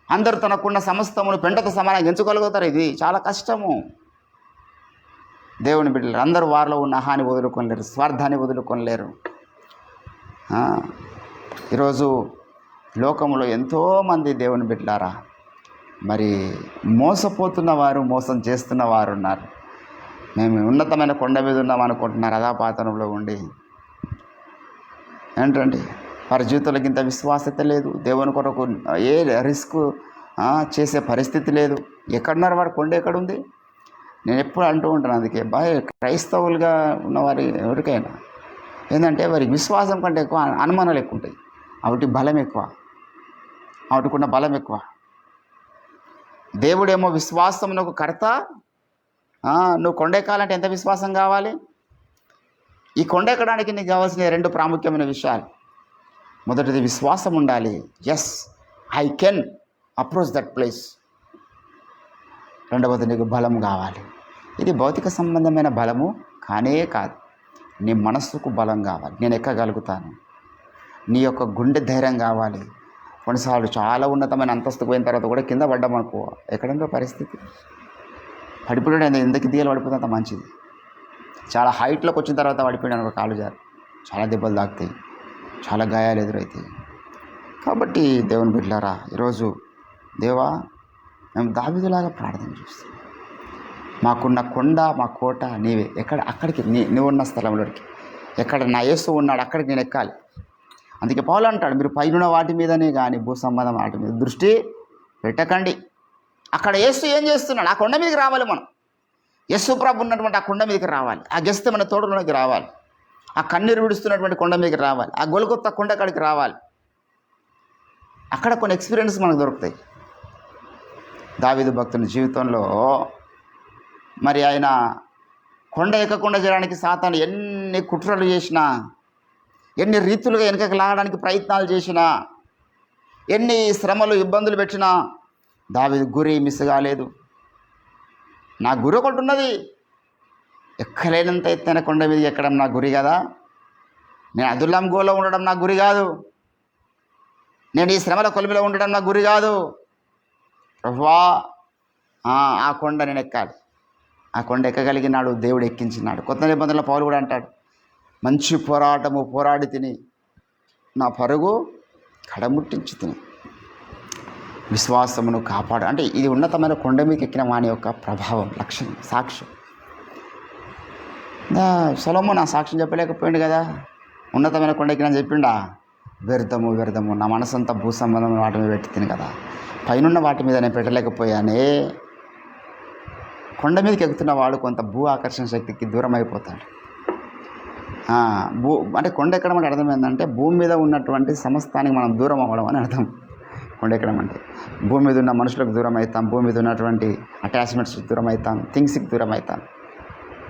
అందరూ తనకున్న సమస్తమును పెంటతో సమానంగా ఎంచుకోగలుగుతారు. ఇది చాలా కష్టము. దేవుని బిడ్డలు అందరూ వారిలో ఉన్న అహాన్ని వదులుకొనలేరు, స్వార్థాన్ని వదులుకొనలేరు. ఈరోజు లోకంలో ఎంతోమంది దేవుని బిడ్డలారా, మరి మోసపోతున్న వారు, మోసం చేస్తున్న వారు ఉన్నారు. మేము ఉన్నతమైన కొండ మీద ఉన్నాం అనుకుంటున్నారు, అధాపాతనంలో ఉండి. ఏంటండి, వారి జీవితంలోకి ఇంత విశ్వాసత లేదు, దేవుని కొరకు ఏ రిస్క్ చేసే పరిస్థితి లేదు. ఎక్కడున్నారు వారు? కొండ ఎక్కడుంది? నేను ఎప్పుడు అంటూ ఉంటాను, అందుకే క్రైస్తవులుగా ఉన్నవారి ఎవరికైనా ఏంటంటే వారికి విశ్వాసం కంటే ఎక్కువ అనుమానాలు ఎక్కువ ఉంటాయి. వాటి బలం ఎక్కువ, వాటికున్న బలం ఎక్కువ. దేవుడేమో విశ్వాసమునకు కర్త. నువ్వు కొండ ఎక్కాలంటే ఎంత విశ్వాసం కావాలి? ఈ కొండ ఎక్కడానికి నీకు కావాల్సిన 2 ప్రాముఖ్యమైన విషయాలు. మొదటిది విశ్వాసం ఉండాలి. Yes, I can approach that place. రెండవది నీకు బలం కావాలి. ఇది భౌతిక సంబంధమైన బలము కానే కాదు. నీ మనస్సుకు బలం కావాలి, నేను ఎక్కగలుగుతాను. నీ యొక్క గుండె ధైర్యం కావాలి. కొన్నిసార్లు చాలా ఉన్నతమైన అంతస్తుకు పోయిన తర్వాత కూడా కింద పడ్డామనుకో, ఎక్కడంలో పరిస్థితి పడిపోయాడు ఎందుకు దిగలు పడిపోతే అంత మంచిది. చాలా హైట్లోకి వచ్చిన తర్వాత పడిపోయాడు అనుకో కాలు జారు, చాలా దెబ్బలు తాకుతాయి, చాలా గాయాలు ఎదురవుతాయి. కాబట్టి దేవుని బిడ్డలారా, ఈరోజు దేవా మేము దావీదులాగా ప్రార్థన చేస్తాం. మాకున్న కొండ మా కోట నీవే. అక్కడికి నువ్వు ఉన్న స్థలంలోకి ఎక్కడ నా యేసు ఉన్నాడు అక్కడికి నేను ఎక్కాలి. అందుకే పౌలు అంటాడు, మీరు పైన వాటి మీదనే కానీ భూ సంబంధం వాటి మీద దృష్టి పెట్టకండి. అక్కడ యేసు ఏం చేస్తున్నాడు ఆ కొండ మీదకి రావాలి. మనం యేసు ప్రభు ఉన్నటువంటి ఆ కొండ మీదకి రావాలి. ఆ గెస్తే మన తోటలోకి రావాలి. ఆ కన్నీరు విడుస్తున్నటువంటి కొండ మీదకి రావాలి. ఆ గొలుగొత్త కొండ కాడికి రావాలి. అక్కడ కొన్ని ఎక్స్పీరియన్స్ మనకు దొరుకుతాయి. దావీదు భక్తుని జీవితంలో మరి ఆయన కొండ ఎక్కకుండా చేయడానికి సాతాను ఎన్ని కుట్రలు చేసినా, ఎన్ని రీతులుగా వెనకకి లాగడానికి ప్రయత్నాలు చేసినా, ఎన్ని శ్రమలు ఇబ్బందులు పెట్టినా దావీదు గురి మిస్ కాలేదు. నా గురి ఒకటి ఉన్నది, ఎక్కలేనంత ఎత్తైన కొండ మీద ఎక్కడం నా గురి కదా. నేను అదుల్లాం గోలో ఉండడం నా గురి కాదు. నేను ఈ శ్రమల కొలిమిలో ఉండడం నా గురి కాదు. ప్రభువా ఆ కొండ నేను ఎక్కాలి. ఆ కొండ ఎక్కగలిగినాడు, దేవుడు ఎక్కించినాడు. కొత్త నిబంధనలో పౌలు కూడా అంటాడు, మంచి పోరాటము పోరాడి తిని నా పరుగు కడముట్టించి తిని విశ్వాసమును కాపాడు. అంటే ఇది ఉన్నతమైన కొండ మీకు ఎక్కిన వాని యొక్క ప్రభావం, లక్షణం, సాక్ష్యం. సొలొమోను నా సాక్ష్యం చెప్పలేకపోయింది కదా. ఉన్నతమైన కొండ ఎక్కిన చెప్పిండా, వ్యర్థము నా మనసంతా భూ సంబంధం వాటి మీద పెట్టి తిని కదా, పైనున్న వాటి మీద నేను పెట్టలేకపోయానే. కొండ మీదకి ఎక్కుతున్న వాడు కొంత భూ ఆకర్షణ శక్తికి దూరం అయిపోతాడు. అంటే కొండ ఎక్కడం అంటే అర్థం ఏంటంటే భూమి మీద ఉన్నటువంటి సమస్తానికి మనం దూరం అవ్వడం అని అర్థం. కొండ ఎక్కడం అంటే భూమి మీద ఉన్న మనుషులకు దూరం అవుతాం, భూమి మీద ఉన్నటువంటి అటాచ్మెంట్స్కి దూరం అవుతాం, థింగ్స్కి దూరం అవుతాం,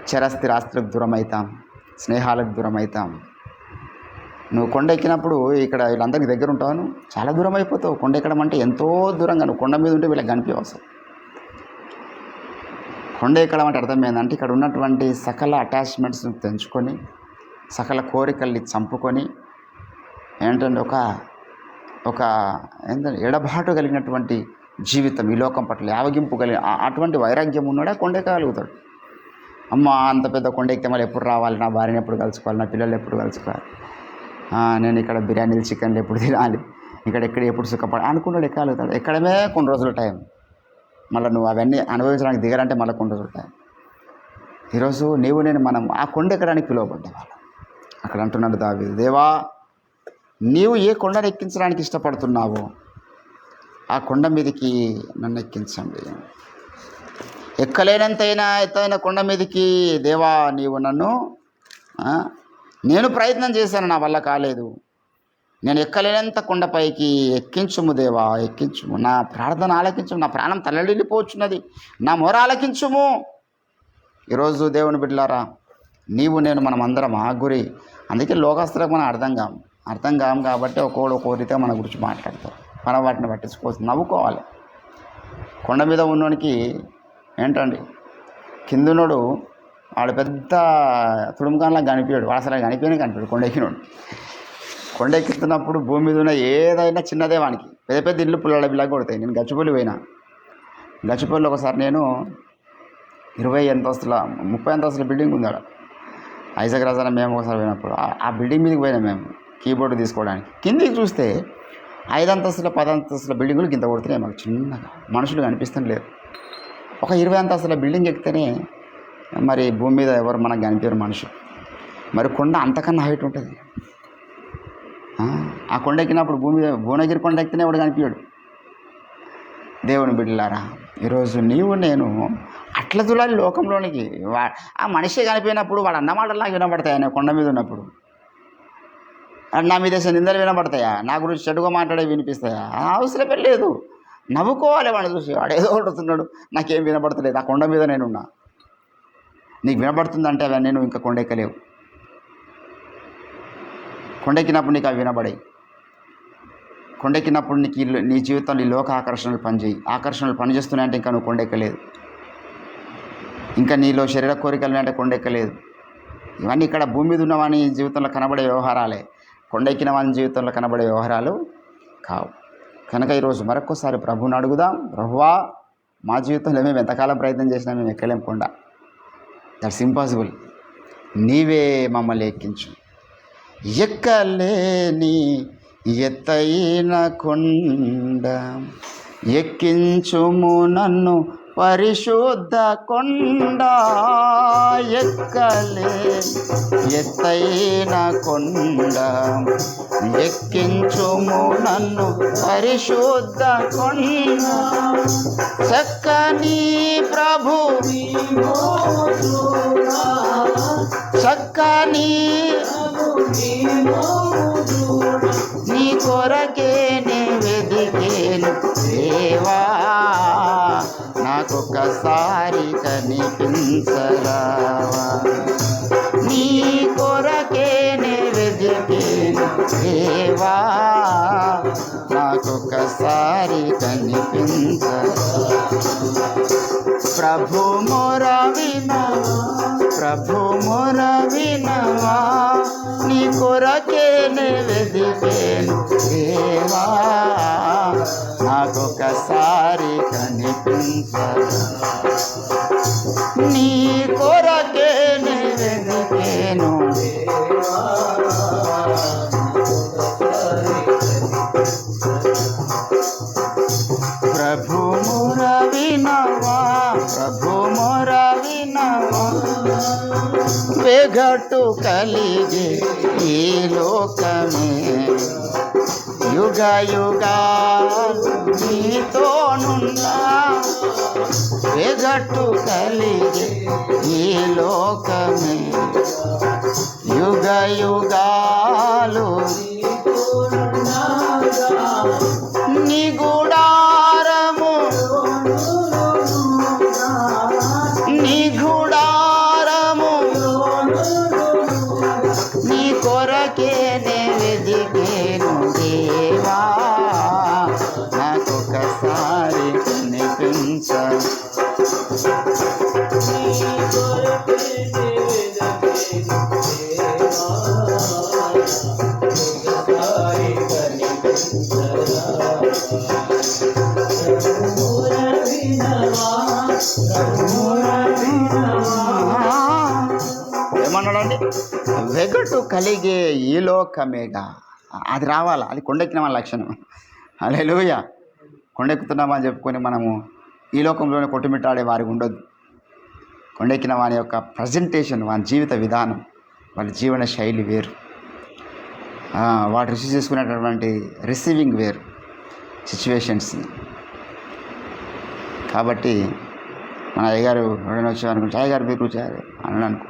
చరస్థిరాస్తులకు దూరం అవుతాం, స్నేహాలకు దూరం అవుతాం. నువ్వు కొండ ఎక్కినప్పుడు ఇక్కడ వీళ్ళందరికీ దగ్గర ఉంటావు, చాలా దూరం అయిపోతావు. కొండ ఎక్కడం అంటే ఎంతో దూరంగా, నువ్వు కొండ మీద ఉంటే వీళ్ళకి కనిపించవచ్చు. కొండ ఎక్కడం అంటే అర్థం ఏంటంటే ఇక్కడ ఉన్నటువంటి సకల అటాచ్మెంట్స్ని తెంచుకొని, సకల కోరికల్ని చంపుకొని, ఏంటంటే ఒక ఏంటంటే ఎడబాటు కలిగినటువంటి జీవితం, ఈ లోకం పట్ల యావగింపు కలిగిన అటువంటి వైరాగ్యం ఉన్నాడే కొండ ఎక్కగలుగుతాడు. అమ్మ అంత పెద్ద కొండ ఎక్కితే మళ్ళీ ఎప్పుడు రావాలి, నా భార్యని ఎప్పుడు కలుసుకోవాలి, నా పిల్లలు ఎప్పుడు కలుసుకోవాలి, నేను ఇక్కడ బిర్యానీలు చికెన్లు ఎప్పుడు తినాలి, ఇక్కడ ఎప్పుడు సుఖపడాలి అనుకున్నాడు ఎక్కగలుగుతాడు. ఎక్కడమే కొన్ని రోజుల టైం, మళ్ళీ నువ్వు అవన్నీ అనుభవించడానికి దిగాలంటే మళ్ళీ కొన్ని రోజులు టైం. ఈరోజు నేను మనం ఆ కొండ ఎక్కడానికి పిలువబడ్డవాళ్ళం. అక్కడ అంటున్నాడు దావీదు, దేవా నీవు ఏ కొండను ఎక్కించడానికి ఇష్టపడుతున్నావో ఆ కొండ మీదకి నన్ను ఎక్కించండి. ఎక్కలేనంతైనా ఎత్తైన కొండ మీదకి దేవా నీవు నన్ను, నేను ప్రయత్నం చేశాను, నా వల్ల కాలేదు, నేను ఎక్కలేనంత కొండపైకి ఎక్కించుము దేవా, ఎక్కించుము. నా ప్రార్థన ఆలకించుము, నా ప్రాణం తల్లడిల్లిపోవచ్చున్నది, నా మొర ఆలకించుము. ఈరోజు దేవుని బిడ్డలారా, నీవు నేను మనం అందరం ఆ గురి. అందుకే లోకస్తులకు మనం అర్థం కాము కాబట్టి ఒక్కోరితే మన గురించి మాట్లాడతారు. మనం వాటిని పట్టించుకోవచ్చు, నవ్వుకోవాలి. కొండ మీద ఉన్నోనికి ఏంటండి, కిందనోడు వాడు పెద్ద తుడుముకాన్లా కనిపించాడు, వాడు అసలు కనిపించాడు కొండ ఎక్కినోడు. కొండ ఎక్కుతున్నప్పుడు భూమి మీద ఉన్న ఏదైనా చిన్నదే వానికి పెద్ద ఇల్లు పుల్లల బిల్లా కొడతాయి. నేను గచ్చిపల్లి పోయినా, గచ్చిపల్లిలో ఒకసారి నేను 30 అంతస్తుల బిల్డింగ్ ఉంది ఆడ. ఐజాగ్ రాజాన మేము ఒకసారి పోయినప్పుడు ఆ బిల్డింగ్ మీదకి పోయినా మేము కీబోర్డు తీసుకోవడానికి. కిందికి చూస్తే 5 అంతస్తుల 10 అంతస్తుల బిల్డింగులు కింద కొడుతున్నాయి. మాకు చిన్నగా మనుషులు కనిపిస్తుంది లేదు. ఒక 20 అంతస్తుల బిల్డింగ్ ఎక్కితేనే మరి భూమి మీద ఎవరు మనకు కనిపించారు మనుషులు. మరి కొండ అంతకన్నా హైట్ ఉంటుంది. ఆ కొండ ఎక్కినప్పుడు భువనగిరి కొండ ఎక్కితేనే ఎవడు కనిపించాడు. దేవుని బిడ్డలారా, ఈరోజు నీవు నేను అట్ల తులాలి లోకంలోనికి. ఆ మనిషి కనిపోయినప్పుడు వాడు అన్నమాటలా వినబడతాయా? నేను కొండ మీద ఉన్నప్పుడు నా మీద నిందలు వినబడతాయా? నా గురించి చెడుగా మాట్లాడే వినిపిస్తాయా? అవసరమే లేదు. నవ్వుకోవాలి వాడిని చూసి, వాడు ఏదో కొడుతున్నాడు, నాకేం వినబడతలేదు. ఆ కొండ మీద నేనున్నా. నీకు వినబడుతుందంటే అవన్నీ నువ్వు ఇంకా కొండ ఎక్కలేవు. కొండెక్కినప్పుడు నీకు అవి వినబడాయి. కొండెక్కినప్పుడు నీకు నీ జీవితంలో ఈ లోక ఆకర్షణలు పనిచేయి. ఆకర్షణలు పనిచేస్తున్నాయంటే ఇంకా నువ్వు కొండెక్కలేదు. ఇంకా నీలో శరీర కోరికలు అంటే కొండెక్కలేదు. ఇవన్నీ ఇక్కడ భూమి మీద ఉన్నవాని జీవితంలో కనబడే వ్యవహారాలే, కొండెక్కిన వాని జీవితంలో కనబడే వ్యవహారాలు కావు. కనుక ఈరోజు మరొకసారి ప్రభువుని అడుగుదాం, ప్రభువా మా జీవితంలో మేము ఎంతకాలం ప్రయత్నం చేసినా మేము ఎక్కలేం కొండ. That's impossible. నీవే మమ్మల్ని ఎక్కించు. ఎక్కలేని ఎత్తైన కొండ ఎక్కించుము నన్ను పరిశుద్ధ కొండ. ఎక్కలే ఎత్తైన కొండ ఎక్కించుము నన్ను పరిశుద్ధ కొండ. చక్కని ప్రభు చక్కని నీ కొరకే నే వెదికేను దేవా, నాకొకసారి కనిపించరావా. నీ కొరకే నే వెదికేను దేవా, నాకొకసారి కనిపించరావా. ప్రభు మొర వినవా, ప్రభు మొర వినవా, నీ కొరకే నే వెదికేను దేవా, నాకొకసారి కనిపించరా. నీ కొరకే నే వెదికేను దేవా. ప్రభు మొర వినవా, ప్రభు మొర వినవా, వెగటు కలిగే ఈ లోకమే యుగ యుగాలు నీతోనున్నా. వెగటు కలిగే ఈ లోకమే యుగ యుగాలు నీ గుడారము, నీ గుడారము, నీ కొరకే నే వెదికేను దేవా, నాకొకసారి కనిపించు. ఏమన్నాడండి? వెగటు కలిగే ఈ లోకమేగా. అది రావాలా, అది కొండెక్కిన మన లక్షణం. హల్లెలూయా. కొండెక్కుతున్నామని చెప్పుకొని మనము ఈ లోకంలోనే కొట్టుమిట్టాడే వారికి ఉండొద్దు. కొండెక్కిన వాని యొక్క ప్రజెంటేషన్, వాని జీవిత విధానం, వాళ్ళ జీవన శైలి వేరు, వాడు రిసీవ్ చేసుకునేటటువంటి రిసీవింగ్ వేరు సిచ్యువేషన్స్ని. కాబట్టి మన అయ్యగారు ఎవరైనా వచ్చారనుకుంటే, అయ్యగారు మీరు కూర్చోరు అని అనుకో,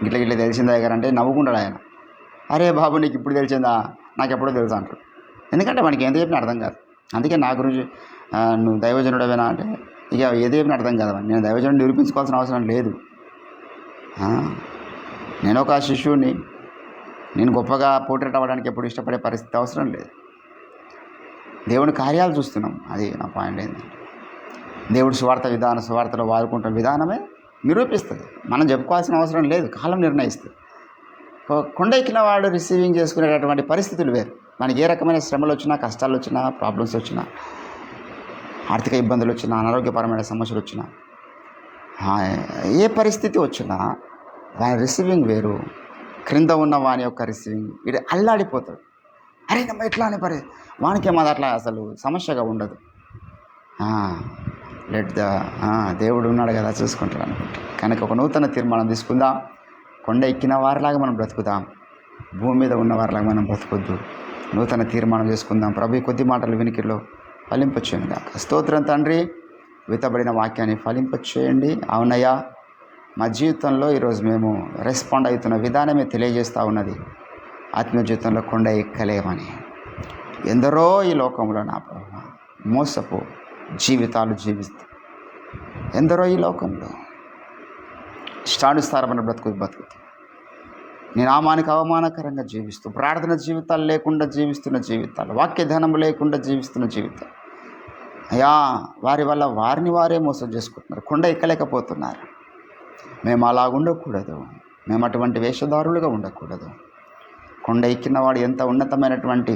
గిట్ల గిట్ల తెలిసిందా అయ్యగారు అంటే నవ్వుకుంటాడు ఆయన. అరే బాబు నీకు ఇప్పుడు తెలిసిందా, నాకు ఎప్పుడో తెలుసు అంటారు. ఎందుకంటే మనకి ఎంత చెప్పినా అర్థం కాదు. అందుకే నా గురించి నువ్వు దైవజనుడవేనా అంటే ఇక ఏది చెప్పినా అర్థం కాదు. నేను దైవజనుడు నిరూపించుకోవాల్సిన అవసరం లేదు. నేను ఒక శిష్యుని, నేను గొప్పగా పోర్ట్రేట్ అవ్వడానికి ఎప్పుడు ఇష్టపడే పరిస్థితి అవసరం లేదు. దేవుని కార్యాలు చూస్తున్నాం, అది నా పాయింట్. ఏంటంటే దేవుడు సువార్తలో వాడుకుంటున్న విధానమే నిరూపిస్తుంది. మనం చెప్పుకోవాల్సిన అవసరం లేదు, కాలం నిర్ణయిస్తుంది. కొండ ఎక్కిన వాడు రిసీవింగ్ చేసుకునేటటువంటి పరిస్థితులు వేరు. మనకి ఏ రకమైన శ్రమలు వచ్చినా, కష్టాలు వచ్చినా, ప్రాబ్లమ్స్ వచ్చినా, ఆర్థిక ఇబ్బందులు వచ్చినా, అనారోగ్యపరమైన సమస్యలు వచ్చినా, ఏ పరిస్థితి వచ్చినా వాని రిసీవింగ్ వేరు. క్రింద ఉన్న వాని యొక్క రిసీవింగ్ ఇది అల్లాడిపోతాడు. అరే ఎట్లా అని వానికేమో అట్లా అసలు సమస్యగా ఉండదు. దేవుడు ఉన్నాడు కదా చూసుకుంటాడు అనుకుంటా. కనుక ఒక నూతన తీర్మానం తీసుకుందాం. కొండ ఎక్కిన వారిలాగా మనం బ్రతుకుదాం, భూమి మీద ఉన్న వారిలాగా మనం బ్రతుకొద్దు. నూతన తీర్మానం చేసుకుందాం. ప్రభు కొద్ది మాటలు వినికిడిలో ఫలింపచేయండి కాక. స్తోత్రం తండ్రి, విత్తబడిన వాక్యాన్ని ఫలింపచేయండి. అవునయ్యా, మా జీవితంలో ఈరోజు మేము రెస్పాండ్ అవుతున్న విధానమే తెలియజేస్తూ ఉన్నది. ఆత్మీయ జీవితంలో కొండ ఎక్కలేమని ఎందరో ఈ లోకంలో నా ప్రభు మోసపు జీవితాలు జీవిస్తూ, ఎందరో ఈ లోకంలో ఇష్టానుసారమైన బతుకుతూ, నీ నామానికి అవమానకరంగా జీవిస్తూ, ప్రార్థన జీవితాలు లేకుండా జీవిస్తున్న జీవితాలు, వాక్య ధ్యానం లేకుండా జీవిస్తున్న జీవితాలు, అయ్యా వారి వల్ల వారిని వారే మోసం చేసుకుంటున్నారు, కొండ ఎక్కలేకపోతున్నారు. మేము అలా ఉండకూడదు, మేము అటువంటి వేషధారులుగా ఉండకూడదు. కొండ ఎక్కినవాడు ఎంత ఉన్నతమైనటువంటి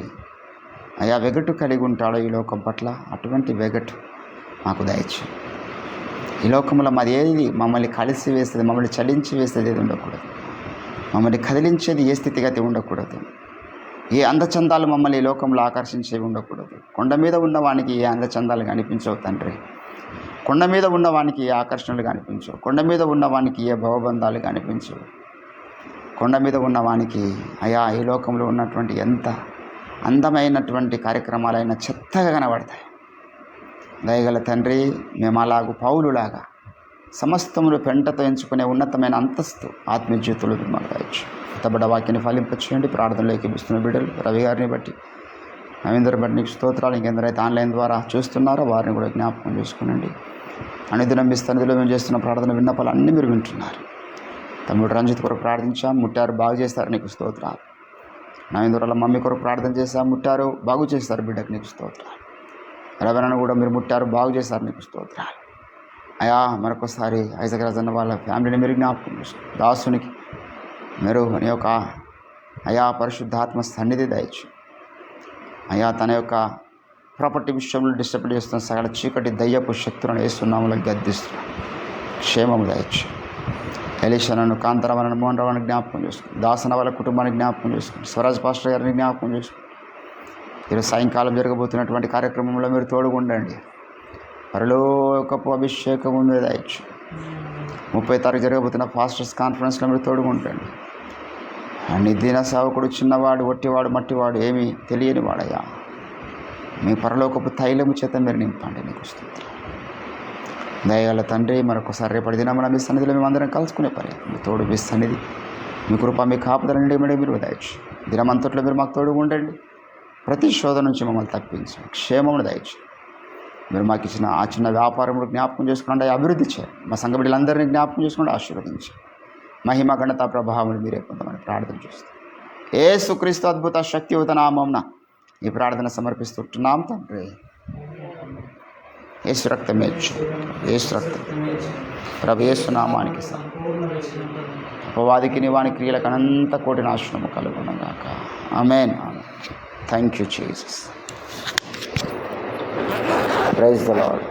అయ్యా వెగటు కలిగి ఉంటాడో ఈ లోకం పట్ల, అటువంటి వెగటు మాకు దయచేయండి. ఈ లోకంలో మాది ఏది మమ్మల్ని కలిసి వేస్తుంది, మమ్మల్ని చలించి వేసేది ఏది ఉండకూడదు. మమ్మల్ని కదిలించేది ఏ స్థితిగతి ఉండకూడదు. ఏ అందచందాలు మమ్మల్ని ఈ లోకంలో ఆకర్షించేవి ఉండకూడదు. కొండ మీద ఉన్నవానికి ఏ అందచందాలు కనిపించవు తండ్రి. కొండ మీద ఉన్నవానికి ఏ ఆకర్షణలు కనిపించవు. కొండ మీద ఉన్నవానికి ఏ భవబంధాలు కనిపించవు. కొండ మీద ఉన్నవానికి అయా ఈ లోకంలో ఉన్నటువంటి ఎంత అందమైనటువంటి కార్యక్రమాలైనా చెత్తగా కనబడతాయి. దయగల తండ్రి, మేము అలాగూ పౌలులాగా సమస్తములు పెంటతో ఎంచుకునే ఉన్నతమైన అంతస్తు ఆత్మీయ జీవితంలో మాకు దయచు. తబడ వాక్యాన్ని ఫలింపచేయండి. ప్రార్థనలో ఎక్కిపిస్తున్న బిడ్డలు రవి గారిని బట్టి, నవీందర్ బట్టి నీకు స్తోత్రాలు. ఇంకెందరైతే ఆన్లైన్ ద్వారా చూస్తున్నారో వారిని కూడా జ్ఞాపకం చేసుకునండి. అనుదినం మీ సన్నిధిలో మేము చేస్తున్న ప్రార్థన విన్నపాలు అన్నీ మీరు వింటున్నారు. తమ్ముడు రంజిత్ కొరకు ప్రార్థించాం, ముట్టారు, బాగు చేస్తారు, నీకు స్తోత్రాలు. నవీందర్ల మమ్మీ కొరకు ప్రార్థన చేశాం, ముట్టారు, బాగు చేస్తారు, బిడ్డకు నీకు స్తోత్రాలు. రవణను కూడా మీరు ముట్టారు, బాగు చేస్తారు, నీకు స్తోత్రాలు. అయా మరొకసారి ఐజక్ రాజన్న వాళ్ళ ఫ్యామిలీని మీరు జ్ఞాపకం చేసుకోండి. దాసునికి మీరు నీ యొక్క అయా పరిశుద్ధాత్మ సన్నిధి దయచు. అయా తన యొక్క ప్రాపర్టీ విషయంలో డిస్టర్బ్ చేస్తున్న సకల చీకటి దయ్యపు శక్తులను వేస్తున్నాములో గద్దిస్తున్నాం. క్షేమము దయచు. ఎలీషాను, కాంతారామను, మోహన్ రావుని జ్ఞాపకం చేసుకోండి. దాసన వాళ్ళ కుటుంబాన్ని జ్ఞాపకం చేసుకోండి. స్వరాజ్ పాస్టర్ గారిని జ్ఞాపకం చేసుకోండి. ఈరోజు సాయంకాలం జరగబోతున్నటువంటి కార్యక్రమంలో మీరు తోడుగుండండి. పరలోకపు అభిషేకము మీద దయచు. 30 తారీఖు జరగబోతున్న పాస్టర్స్ కాన్ఫరెన్స్లో మీరు తోడుగుంటండి. నీ దీన సేవకుడు చిన్నవాడు, ఒట్టివాడు, మట్టివాడు, ఏమీ తెలియని వాడయ్యా, మీ పరలోకపు తైలము చేత మీరు నింపండి. నీకు స్తోత్రం. దయగల తండ్రి, మరొకసారి రేపటి దినమున మీ సన్నిధిలో మేము అందరం కలుసుకునే పని మీ తోడు, మీ సన్నిధి, మీ కృప, మీ కాపుదల నుండి మీరు దయచు. దినమంతట్లో మీరు మాకు తోడుగా ఉండండి. ప్రతి శోధన నుంచి మమ్మల్ని తప్పించి క్షేమమును దయచు. మీరు మాకు ఇచ్చిన ఆ చిన్న వ్యాపారములు జ్ఞాపకం చేసుకోండి, అభివృద్ధి చేయండి. మా సంఘ బిడ్డలందరినీ జ్ఞాపకం చేసుకోండి, ఆశీర్వదించి మహిమ ఘనత ప్రభావములు మీరే పొందమని ప్రార్థన చేస్తాం. యేసుక్రీస్తు అద్భుత శక్తియుత నామమున ఈ ప్రార్థన సమర్పిస్తుంటున్నాం తండ్రి. యేసు రక్తమే ఇచ్చు, యేసు రక్తం ప్రభు యేసు నామానికి అపవాదికి నివాని క్రియలకు అనంత కోటి నాశనము కలుగునగాక. Amen. Thank you Jesus. Praise the lord.